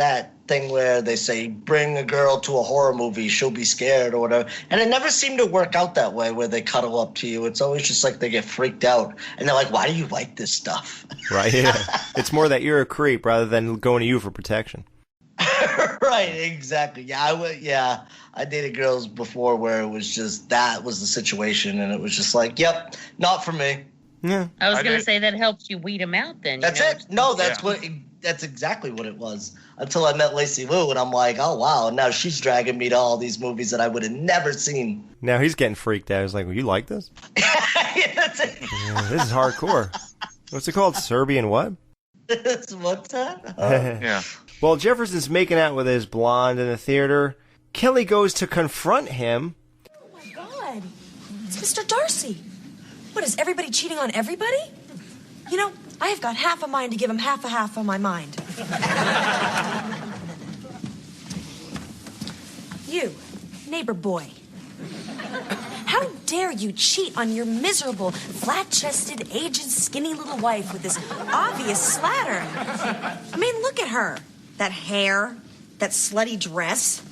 thing where they say, bring a girl to a horror movie, she'll be scared or whatever. And it never seemed to work out that way where they cuddle up to you. It's always just like they get freaked out. And they're like, why do you like this stuff? Right, yeah. It's more that you're a creep rather than going to you for protection. Right, exactly. Yeah, I dated girls before where it was just, that was the situation. And it was just like, yep, not for me. Yeah. I was going to say that helps you weed them out then. That's it. No, that's exactly what it was. Until I met Lacey Lou, and I'm like, oh, wow, now she's dragging me to all these movies that I would have never seen. Now he's getting freaked out. He's like, well, you like this? Yeah, that's it. Yeah, this is hardcore. What's it called? Serbian what? What's that? Yeah. Well, Jefferson's making out with his blonde in the theater. Kelly goes to confront him. Oh, my God. It's Mr. Darcy. What, is everybody cheating on everybody? You know, I have got half a mind to give him half of my mind. You, neighbor boy. How dare you cheat on your miserable, flat-chested, aged, skinny little wife with this obvious slattern? I mean, look at her. That hair, that slutty dress.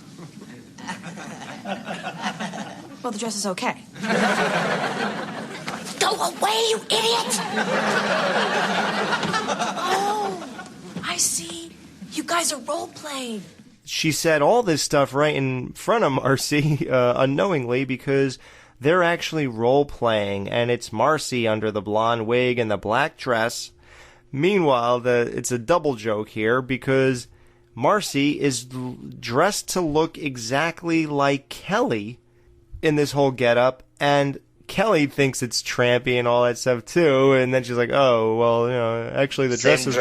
Well, the dress is okay. Go away, you idiot! Oh, I see. You guys are role-playing. She said all this stuff right in front of Marcy, unknowingly, because they're actually role-playing, and it's Marcy under the blonde wig and the black dress. Meanwhile, it's a double joke here, because Marcy is dressed to look exactly like Kelly in this whole getup, and Kelly thinks it's trampy and all that stuff too, and then she's like, "Oh, well, you know, actually the dress is."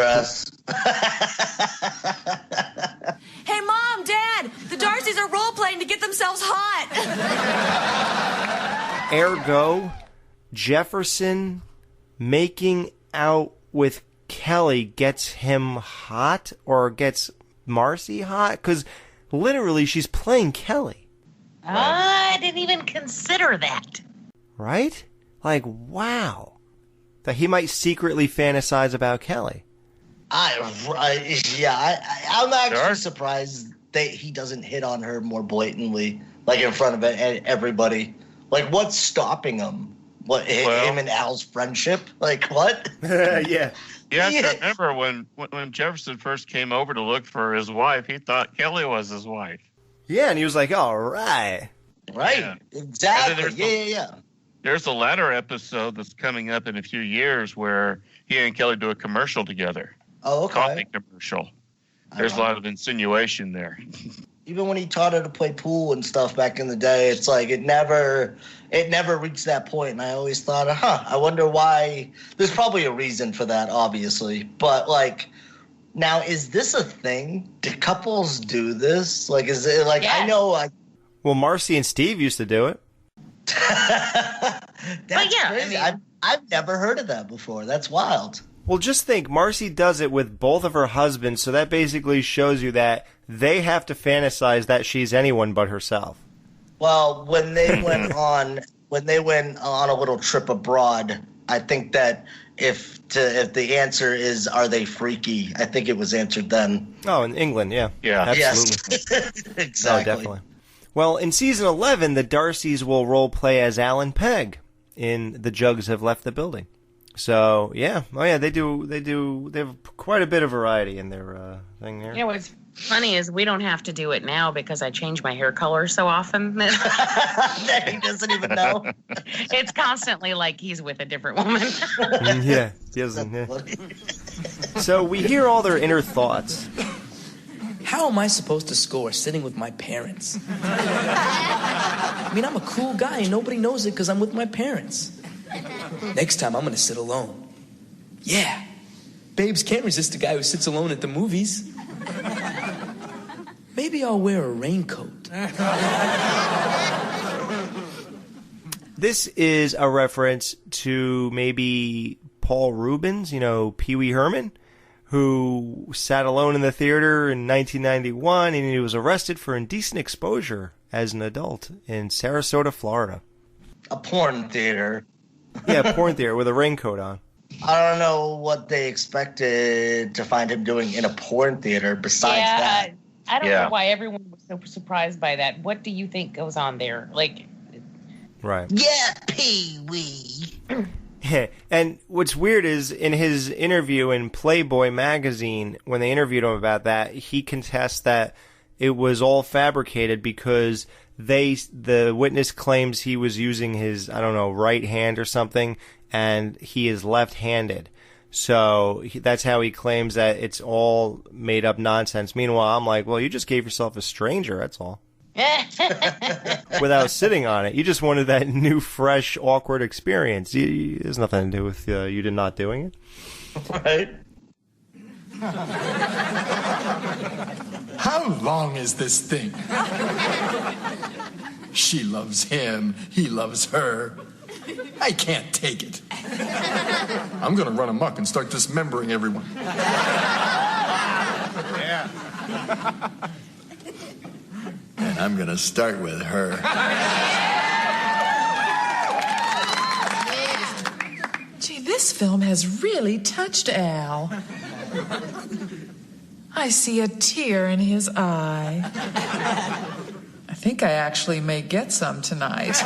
Hey, Mom, Dad, the Darcys are role-playing to get themselves hot. Ergo, Jefferson making out with Kelly gets him hot or gets Marcy hot? Because literally she's playing Kelly. I didn't even consider that. Right? Like, wow. That he might secretly fantasize about Kelly. I'm actually surprised that he doesn't hit on her more blatantly, like in front of everybody. Like, what's stopping him? Him and Al's friendship? Like, what? Yeah. You have to remember when Jefferson first came over to look for his wife, he thought Kelly was his wife. Yeah, and he was like, all right. Right. Yeah. Exactly. Yeah. There's a latter episode that's coming up in a few years where he and Kelly do a commercial together. Oh, okay. Coffee commercial. There's a lot of insinuation there. Even when he taught her to play pool and stuff back in the day, it's like it never reached that point. And I always thought, I wonder why. There's probably a reason for that, obviously. But like, now is this a thing? Do couples do this? Like, is it like, I know like. Well, Marcy and Steve used to do it. That's crazy. I've never heard of that before. That's wild. Well, just think, Marcy does it with both of her husbands, so that basically shows you that they have to fantasize that she's anyone but herself. Well, when they went on a little trip abroad, I think that if the answer is are they freaky, I think it was answered then. Oh, in England, yeah. Yeah. Absolutely. Yes. Exactly. Oh, definitely. Well, in season 11, the Darcys will role play as Al and Peg in The Jugs Have Left the Building. So, yeah. Oh, yeah, they have quite a bit of variety in their thing there. You know what's funny is we don't have to do it now because I change my hair color so often. That he doesn't even know. It's constantly like he's with a different woman. Yeah, he doesn't. Yeah. So we hear all their inner thoughts. How am I supposed to score sitting with my parents? I mean, I'm a cool guy and nobody knows it because I'm with my parents. Next time, I'm going to sit alone. Yeah. Babes can't resist a guy who sits alone at the movies. Maybe I'll wear a raincoat. This is a reference to maybe Paul Rubens, Pee Wee Herman, who sat alone in the theater in 1991, and he was arrested for indecent exposure as an adult in Sarasota, Florida. A porn theater. Yeah, porn theater with a raincoat on. I don't know what they expected to find him doing in a porn theater besides that. I don't know why everyone was so surprised by that. What do you think goes on there? Like, right. Yeah, Pee-wee. And what's weird is in his interview in Playboy magazine, when they interviewed him about that, he contests that it was all fabricated because the witness claims he was using his, right hand or something, and he is left-handed. So that's how he claims that it's all made up nonsense. Meanwhile, I'm like, well, you just gave yourself a stranger, that's all. Without sitting on it. You just wanted that new, fresh, awkward experience. It has nothing to do with you not doing it. Right. How long is this thing? She loves him. He loves her. I can't take it. I'm going to run amok and start dismembering everyone. Yeah. And I'm going to start with her. Gee, this film has really touched Al. I see a tear in his eye. I think I actually may get some tonight.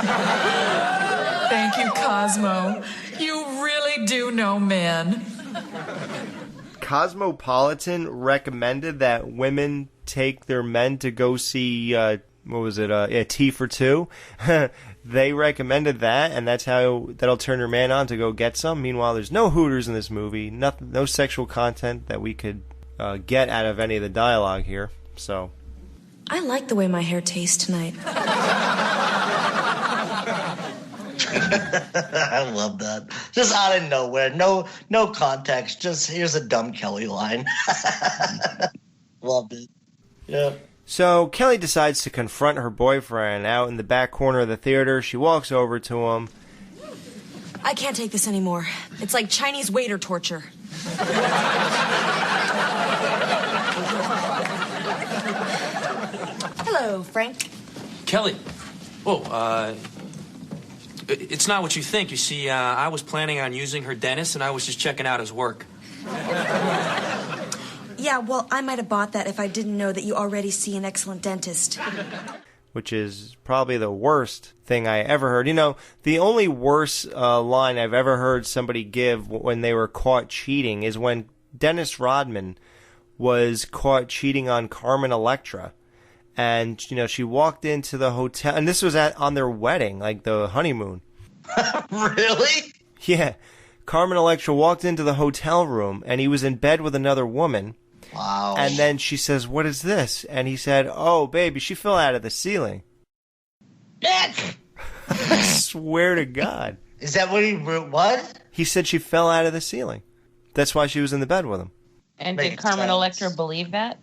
Thank you, Cosmo. You really do know men. Cosmopolitan recommended that women take their men to go see, T for Two. They recommended that, and that'll turn your man on to go get some. Meanwhile, there's no Hooters in this movie, no sexual content that we could get out of any of the dialogue here. So, I like the way my hair tastes tonight. I love that. Just out of nowhere. No context. Just here's a dumb Kelly line. Loved it. Yeah. So Kelly decides to confront her boyfriend out in the back corner of the theater. She walks over to him. I can't take this anymore. It's like Chinese waiter torture. Hello, Frank. Kelly. Oh, it's not what you think. You see, I was planning on using her dentist, and I was just checking out his work. Yeah, well, I might have bought that if I didn't know that you already see an excellent dentist. Which is probably the worst thing I ever heard. You know, the only worse line I've ever heard somebody give when they were caught cheating is when Dennis Rodman was caught cheating on Carmen Electra. And, you know, she walked into the hotel, and this was on their wedding, like the honeymoon. Really? Yeah. Carmen Electra walked into the hotel room, and he was in bed with another woman. Wow. And then she says, "What is this?" And he said, "Oh, baby, she fell out of the ceiling." I swear to God. Is that what? He said she fell out of the ceiling. That's why she was in the bed with him. And did Carmen Electra believe that?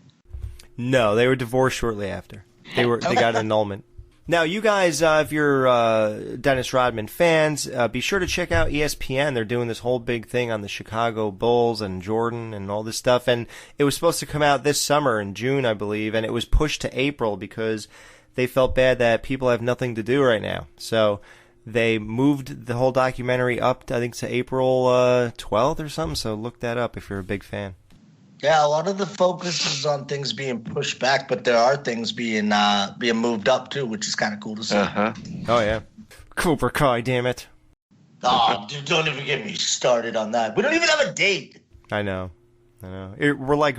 No, they were divorced shortly after. They got an annulment. Now, you guys, if you're Dennis Rodman fans, be sure to check out ESPN. They're doing this whole big thing on the Chicago Bulls and Jordan and all this stuff. And it was supposed to come out this summer in June, I believe, and it was pushed to April because they felt bad that people have nothing to do right now. So they moved the whole documentary up, I think, to April 12th or something. So look that up if you're a big fan. Yeah, a lot of the focus is on things being pushed back, but there are things being moved up too, which is kind of cool to see. Oh yeah, Cobra Kai, damn it! Oh, dude, don't even get me started on that. We don't even have a date. I know. We're like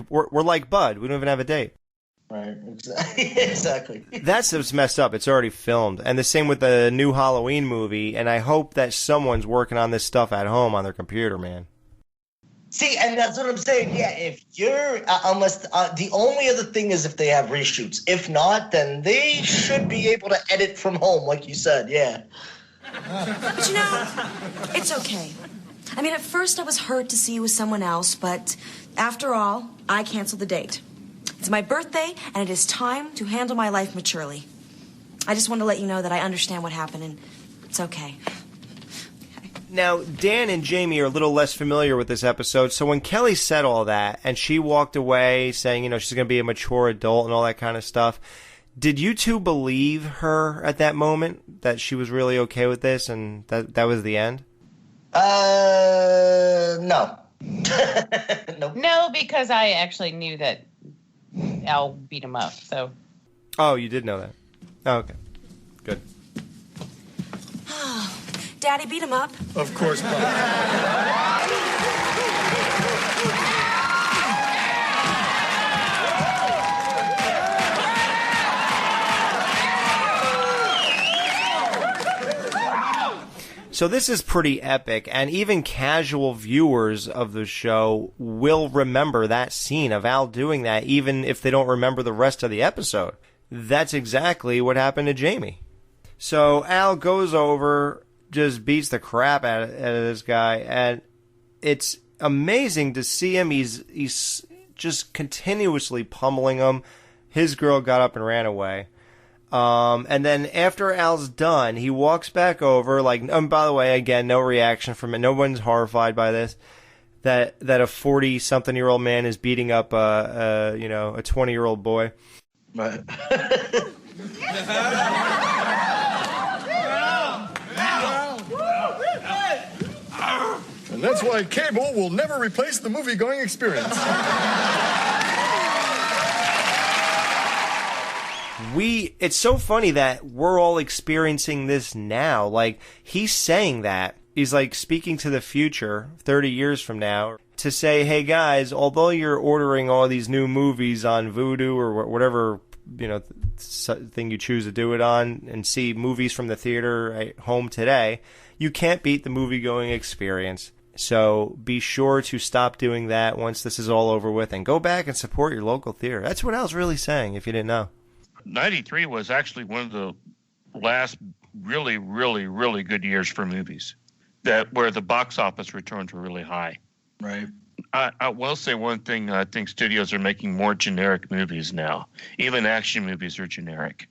Bud. We don't even have a date. Right. Exactly. That's what's messed up. It's already filmed, and the same with the new Halloween movie. And I hope that someone's working on this stuff at home on their computer, man. See, and that's what I'm saying. Yeah, if you're, unless the only other thing is if they have reshoots. If not, then they should be able to edit from home, like you said. Yeah. But you know, it's okay. I mean, at first I was hurt to see you with someone else, but after all, I canceled the date. It's my birthday, and it is time to handle my life maturely. I just wanted to let you know that I understand what happened, and it's okay. Now, Dan and Jamie are a little less familiar with this episode, so when Kelly said all that, and she walked away saying, you know, she's going to be a mature adult and all that kind of stuff, did you two believe her at that moment, that she was really okay with this, and that was the end? No. Nope. No, because I actually knew that Al beat him up, so. Oh, you did know that? Oh, okay. Good. Daddy beat him up? Of course, Bob. So this is pretty epic, and even casual viewers of the show will remember that scene of Al doing that, even if they don't remember the rest of the episode. That's exactly what happened to Jamie. So Al goes over, just beats the crap out of this guy, and it's amazing to see him. He's just continuously pummeling him. His girl got up and ran away. And then after Al's done, he walks back over, like, and by the way, again, no reaction from it. No one's horrified by this. That a 40-something-year-old man is beating up a 20-year-old boy. Right. And that's why cable will never replace the movie-going experience. It's so funny that we're all experiencing this now. Like, he's saying that. He's like speaking to the future 30 years from now to say, hey guys, although you're ordering all these new movies on Vudu or whatever, thing you choose to do it on and see movies from the theater at home today, you can't beat the movie-going experience. So be sure to stop doing that once this is all over with and go back and support your local theater. That's what I was really saying, if you didn't know. 93 was actually one of the last really, really, really good years for movies, where the box office returns were really high. Right. I will say one thing. I think studios are making more generic movies now. Even action movies are generic.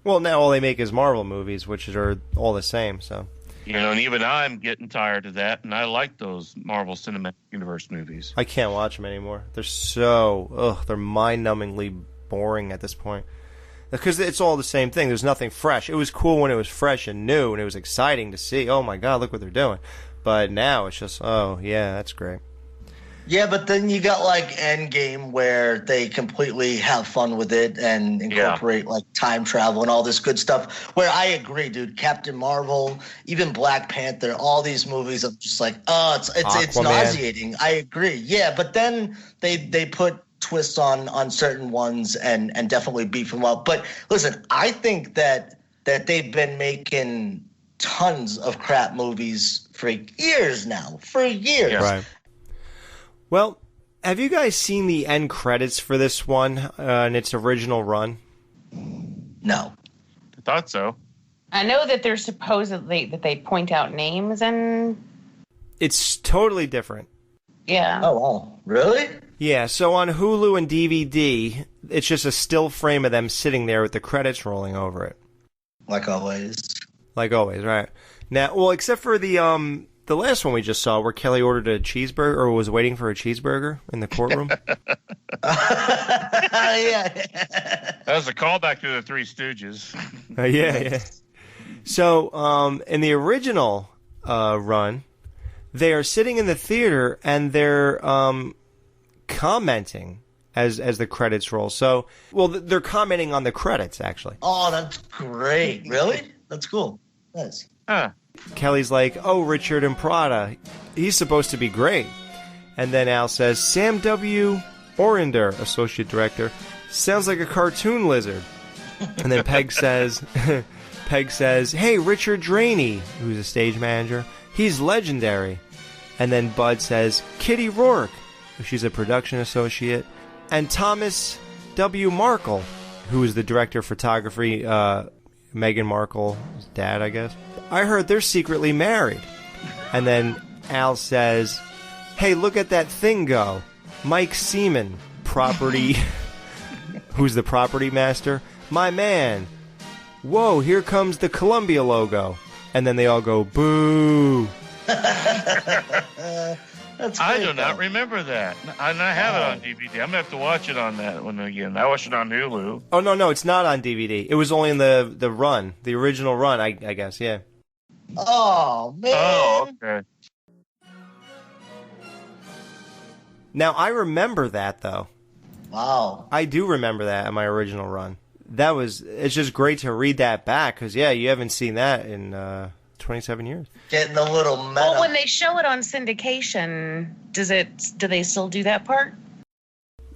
Well, now all they make is Marvel movies, which are all the same. So And even I'm getting tired of that, and I like those Marvel Cinematic Universe movies. I can't watch them anymore. They're they're mind-numbingly boring at this point. Because it's all the same thing. There's nothing fresh. It was cool when it was fresh and new, and it was exciting to see. Oh my God, look what they're doing. But now it's just, oh yeah, that's great. Yeah, but then you got like Endgame where they completely have fun with it and incorporate like time travel and all this good stuff. Where I agree, dude. Captain Marvel, even Black Panther, all these movies, I'm just like, oh, it's nauseating. I agree. Yeah, but then they put twists on certain ones and definitely beef them up. But listen, I think that they've been making tons of crap movies for years now. For years. Right. Well, have you guys seen the end credits for this one in its original run? No. I thought so. I know that they're supposedly that they point out names and... It's totally different. Yeah. Oh, wow. Really? Yeah, so on Hulu and DVD, it's just a still frame of them sitting there with the credits rolling over it. Like always. Like always, right. Now, well, except for the last one we just saw where Kelly ordered a cheeseburger or was waiting for a cheeseburger in the courtroom. Yeah. That was a callback to the Three Stooges. Yeah. So, in the original run, they are sitting in the theater and they're commenting as the credits roll. So, well, they're commenting on the credits, actually. Oh, that's great. Really? That's cool. Nice. Kelly's like, oh, Richard and Prada, he's supposed to be great. And then Al says, Sam W. Orender, associate director, sounds like a cartoon lizard. And then Peg says, hey, Richard Draney, who's a stage manager, he's legendary. And then Bud says, Kitty Rourke, she's a production associate, and Thomas W. Markle, who is the director of photography, Meghan Markle's dad, I guess. I heard they're secretly married. And then Al says, hey, look at that thing go. Mike Seaman, property, who's the property master? My man. Whoa, here comes the Columbia logo. And then they all go, boo. I do not remember that. And I have it on DVD. I'm going to have to watch it on that one again. I watched it on Hulu. Oh, no, it's not on DVD. It was only in the run, the original run, I guess, yeah. Oh, man. Oh, okay. Now, I remember that, though. Wow. I do remember that in my original run. It's just great to read that back, because, yeah, you haven't seen that in 27 years. Getting a little meta. Well, when they show it on syndication, do they still do that part?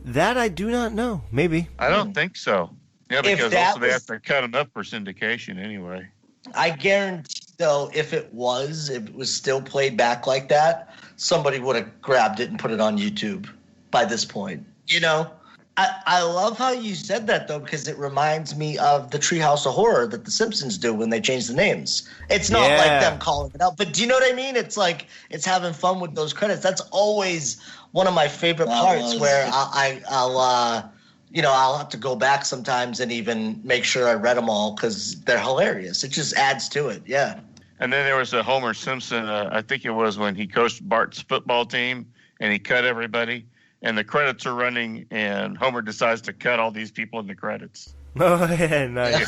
That I do not know. Maybe. I don't think so. Yeah, because they have to cut them up for syndication anyway. I guarantee, though, if it was still played back like that, somebody would have grabbed it and put it on YouTube by this point. You know? I love how you said that, though, because it reminds me of the Treehouse of Horror that the Simpsons do when they change the names. It's not like them calling it out, but do you know what I mean? It's like it's having fun with those credits. That's always one of my favorite parts where I'll have to go back sometimes and even make sure I read them all because they're hilarious. It just adds to it, yeah. And then there was a Homer Simpson, I think it was when he coached Bart's football team and he cut everybody. And the credits are running, and Homer decides to cut all these people in the credits. Oh, yeah, nice.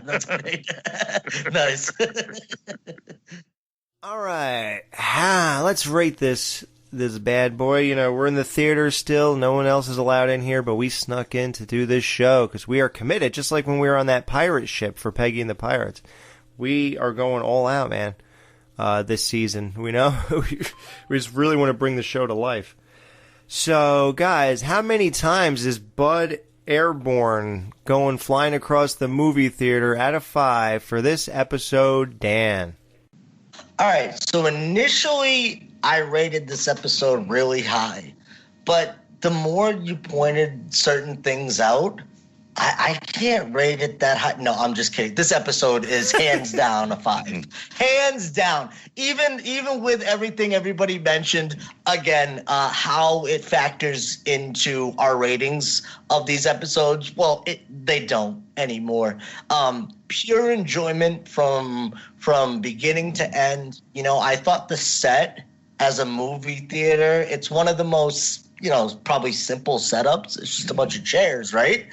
That's great. Nice. All right. Let's rate this bad boy. You know, we're in the theater still. No one else is allowed in here, but we snuck in to do this show because we are committed, just like when we were on that pirate ship for Peggy and the Pirates. We are going all out, man, this season. We know. We just really want to bring the show to life. So, guys, how many times is Bud Airborne going flying across the movie theater out of 5 for this episode, Dan? All right, so initially I rated this episode really high, but the more you pointed certain things out, I can't rate it that high. No, I'm just kidding. This episode is hands down a 5. Hands down. Even with everything everybody mentioned, again, how it factors into our ratings of these episodes, well, they don't anymore. Pure enjoyment from beginning to end. You know, I thought the set as a movie theater, it's one of the most, you know, probably simple setups. It's just a bunch of chairs, right?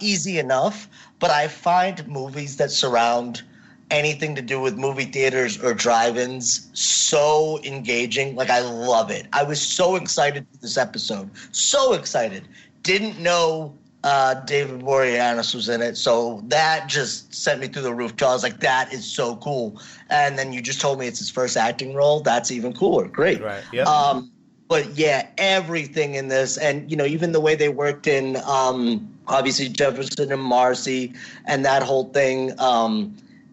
Easy enough. But I find movies that surround anything to do with movie theaters or drive-ins so engaging. Like, I love it. I was so excited for this episode. So excited. Didn't know David Boreanaz was in it, so that just sent me through the roof. I was like, that is so cool. And then you just told me it's his first acting role. That's even cooler. Great. Right. Yep. But yeah, everything in this, and you know, even the way they worked in obviously Jefferson and Marcy and that whole thing.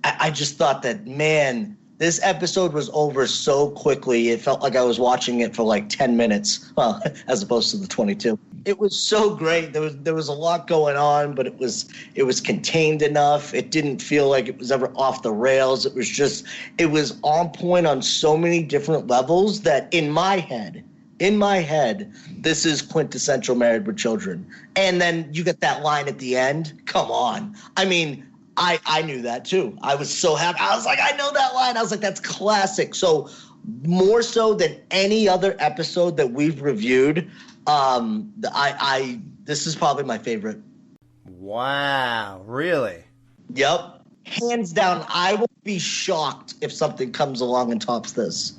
I just thought that, man, this episode was over so quickly. It felt like I was watching it for like 10 minutes, well, as opposed to the 22. It was so great. There was a lot going on, but it was contained enough. It didn't feel like it was ever off the rails. It was on point on so many different levels that in my head, this is quintessential Married with Children. And then you get that line at the end. Come on. I mean, I knew that too. I was so happy. I was like, I know that line. I was like, that's classic. So more so than any other episode that we've reviewed, this is probably my favorite. Wow, really? Yep. Hands down, I will be shocked if something comes along and tops this.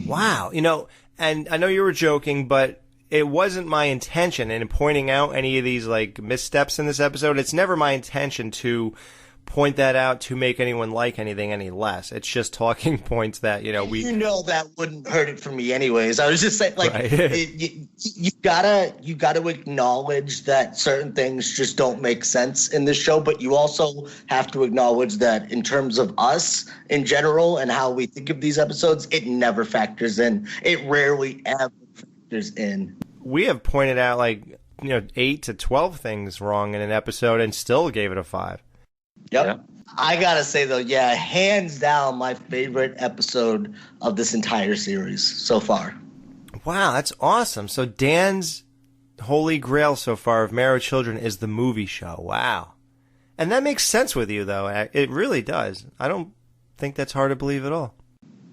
Wow. You know, and I know you were joking, but it wasn't my intention in pointing out any of these like missteps in this episode. It's never my intention to point that out to make anyone like anything any less. It's just talking points that, you know, you know, that wouldn't hurt it for me anyways. I was just saying, like, right. you gotta acknowledge that certain things just don't make sense in this show, but you also have to acknowledge that in terms of us in general and how we think of these episodes, it never factors in. It rarely ever factors in. We have pointed out, like, you know, 8 to 12 things wrong in an episode and still gave it a 5. Yep. I gotta say though, yeah, hands down my favorite episode of this entire series so far. Wow, that's awesome. So Dan's holy grail so far of Married with Children is the movie show. Wow. And that makes sense with you though. It really does. I don't think that's hard to believe at all.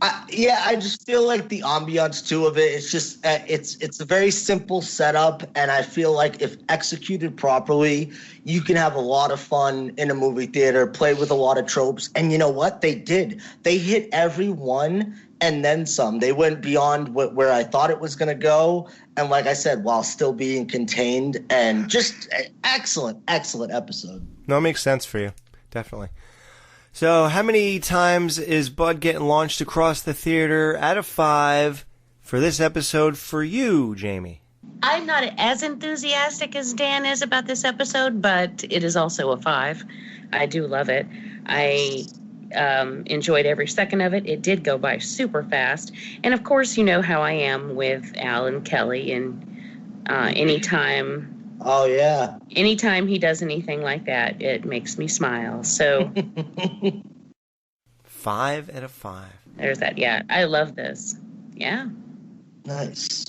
I just feel like the ambiance too of it, it's just it's a very simple setup, and I feel like if executed properly, you can have a lot of fun in a movie theater, play with a lot of tropes, and you know what? They did. They hit every one and then some. They went beyond where I thought it was going to go, and like I said, while still being contained, and just excellent episode. No, it makes sense for you. Definitely. So, how many times is Bud getting launched across the theater out of 5 for this episode for you, Jamie? I'm not as enthusiastic as Dan is about this episode, but it is also a 5. I do love it. I enjoyed every second of it. It did go by super fast. And, of course, you know how I am with Al and Kelly, and anytime... Oh, yeah. Anytime he does anything like that, it makes me smile. So 5 out of 5. There's that. Yeah, I love this. Yeah. Nice.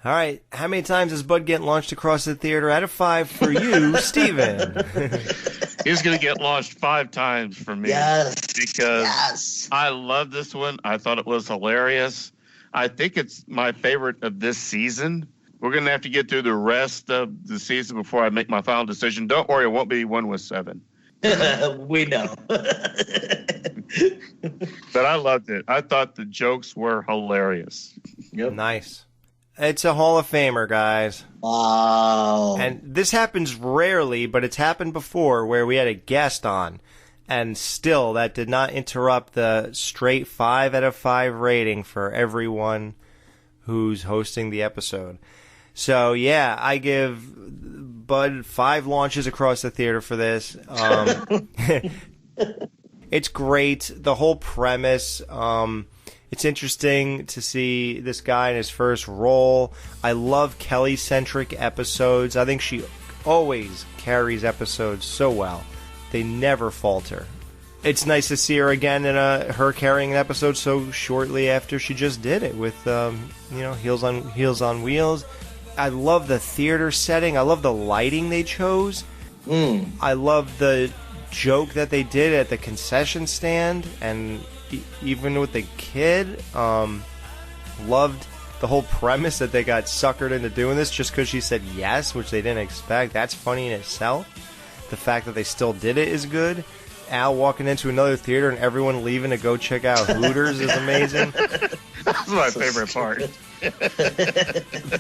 All right. How many times is Bud getting launched across the theater out of 5 for you, Steven? He's going to get launched 5 times for me. Yes. Because I love this one. I thought it was hilarious. I think it's my favorite of this season. We're going to have to get through the rest of the season before I make my final decision. Don't worry, it won't be one with 7. We know. But I loved it. I thought the jokes were hilarious. Yep. Nice. It's a Hall of Famer, guys. Wow. And this happens rarely, but it's happened before where we had a guest on, and still that did not interrupt the straight 5 out of 5 rating for everyone who's hosting the episode. So, yeah, I give Bud 5 launches across the theater for this. It's great. The whole premise, it's interesting to see this guy in his first role. I love Kelly-centric episodes. I think she always carries episodes so well. They never falter. It's nice to see her again in her carrying an episode so shortly after she just did it with, Heels on Wheels. I love the theater setting. I love the lighting they chose. I love the joke that they did at the concession stand, and even with the kid. Loved the whole premise that they got suckered into doing this just because she said yes, which they didn't expect. That's funny in itself. The fact that they still did it is good. Al walking into another theater and everyone leaving to go check out Hooters is amazing. That's my favorite part.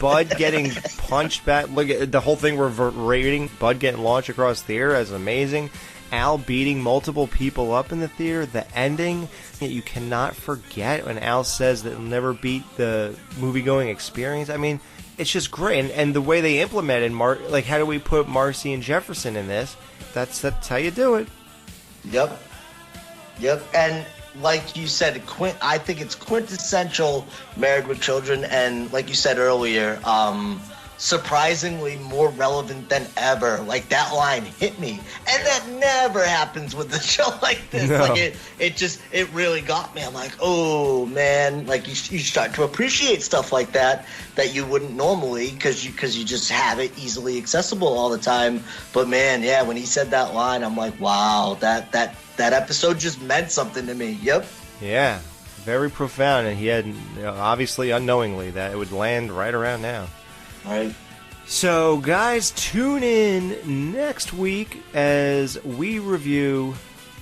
Bud getting punched back. Look at the whole thing reverberating. Bud getting launched across theater is amazing. Al beating multiple people up in the theater. The ending, you cannot forget when Al says that he'll never beat the movie-going experience. I mean, it's just great. And the way they implemented, how do we put Marcy and Jefferson in this? That's how you do it. Yep. And like you said, I think it's quintessential Married with Children, and like you said earlier, surprisingly more relevant than ever. Like, that line hit me, and that never happens with a show like this. No. Like, it really got me. I'm like, oh man, like you start to appreciate stuff like that you wouldn't normally, because you just have it easily accessible all the time. But man, yeah, when he said that line, I'm like, wow, that episode just meant something to me. Yep. Yeah, very profound, and he had obviously unknowingly that it would land right around now. Right. So, guys, tune in next week as we review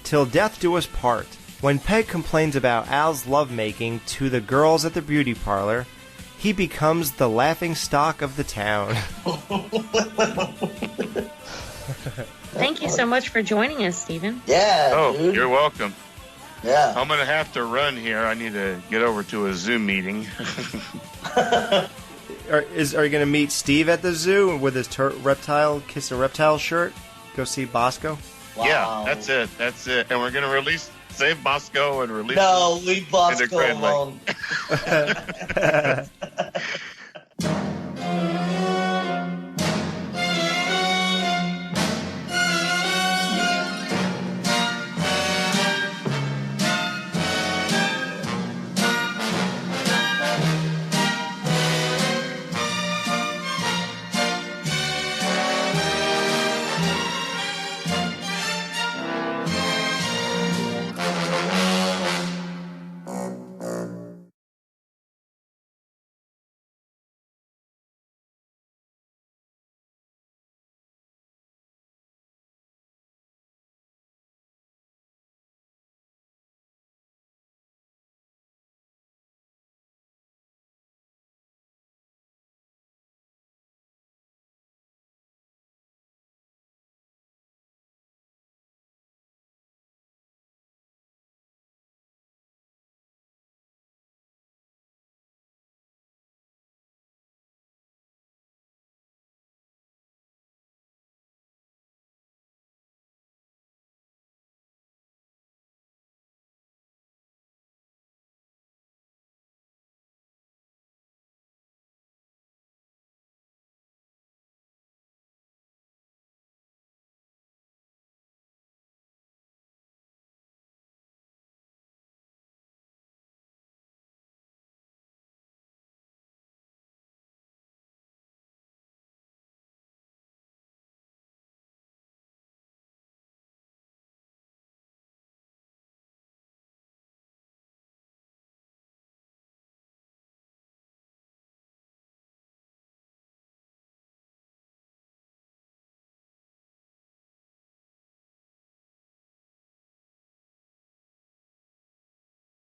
Till Death Do Us Part. When Peg complains about Al's lovemaking to the girls at the beauty parlor, he becomes the laughing stock of the town. Thank you so much for joining us, Stephen. Yeah. Oh, dude. you're welcome. Yeah. I'm going to have to run here. I need to get over to a Zoom meeting. Are you going to meet Steve at the zoo with his Kiss a Reptile shirt? Go see Bosco? Wow. Yeah, that's it. And we're going to save Bosco and release No, leave Bosco into Grand Lake. alone.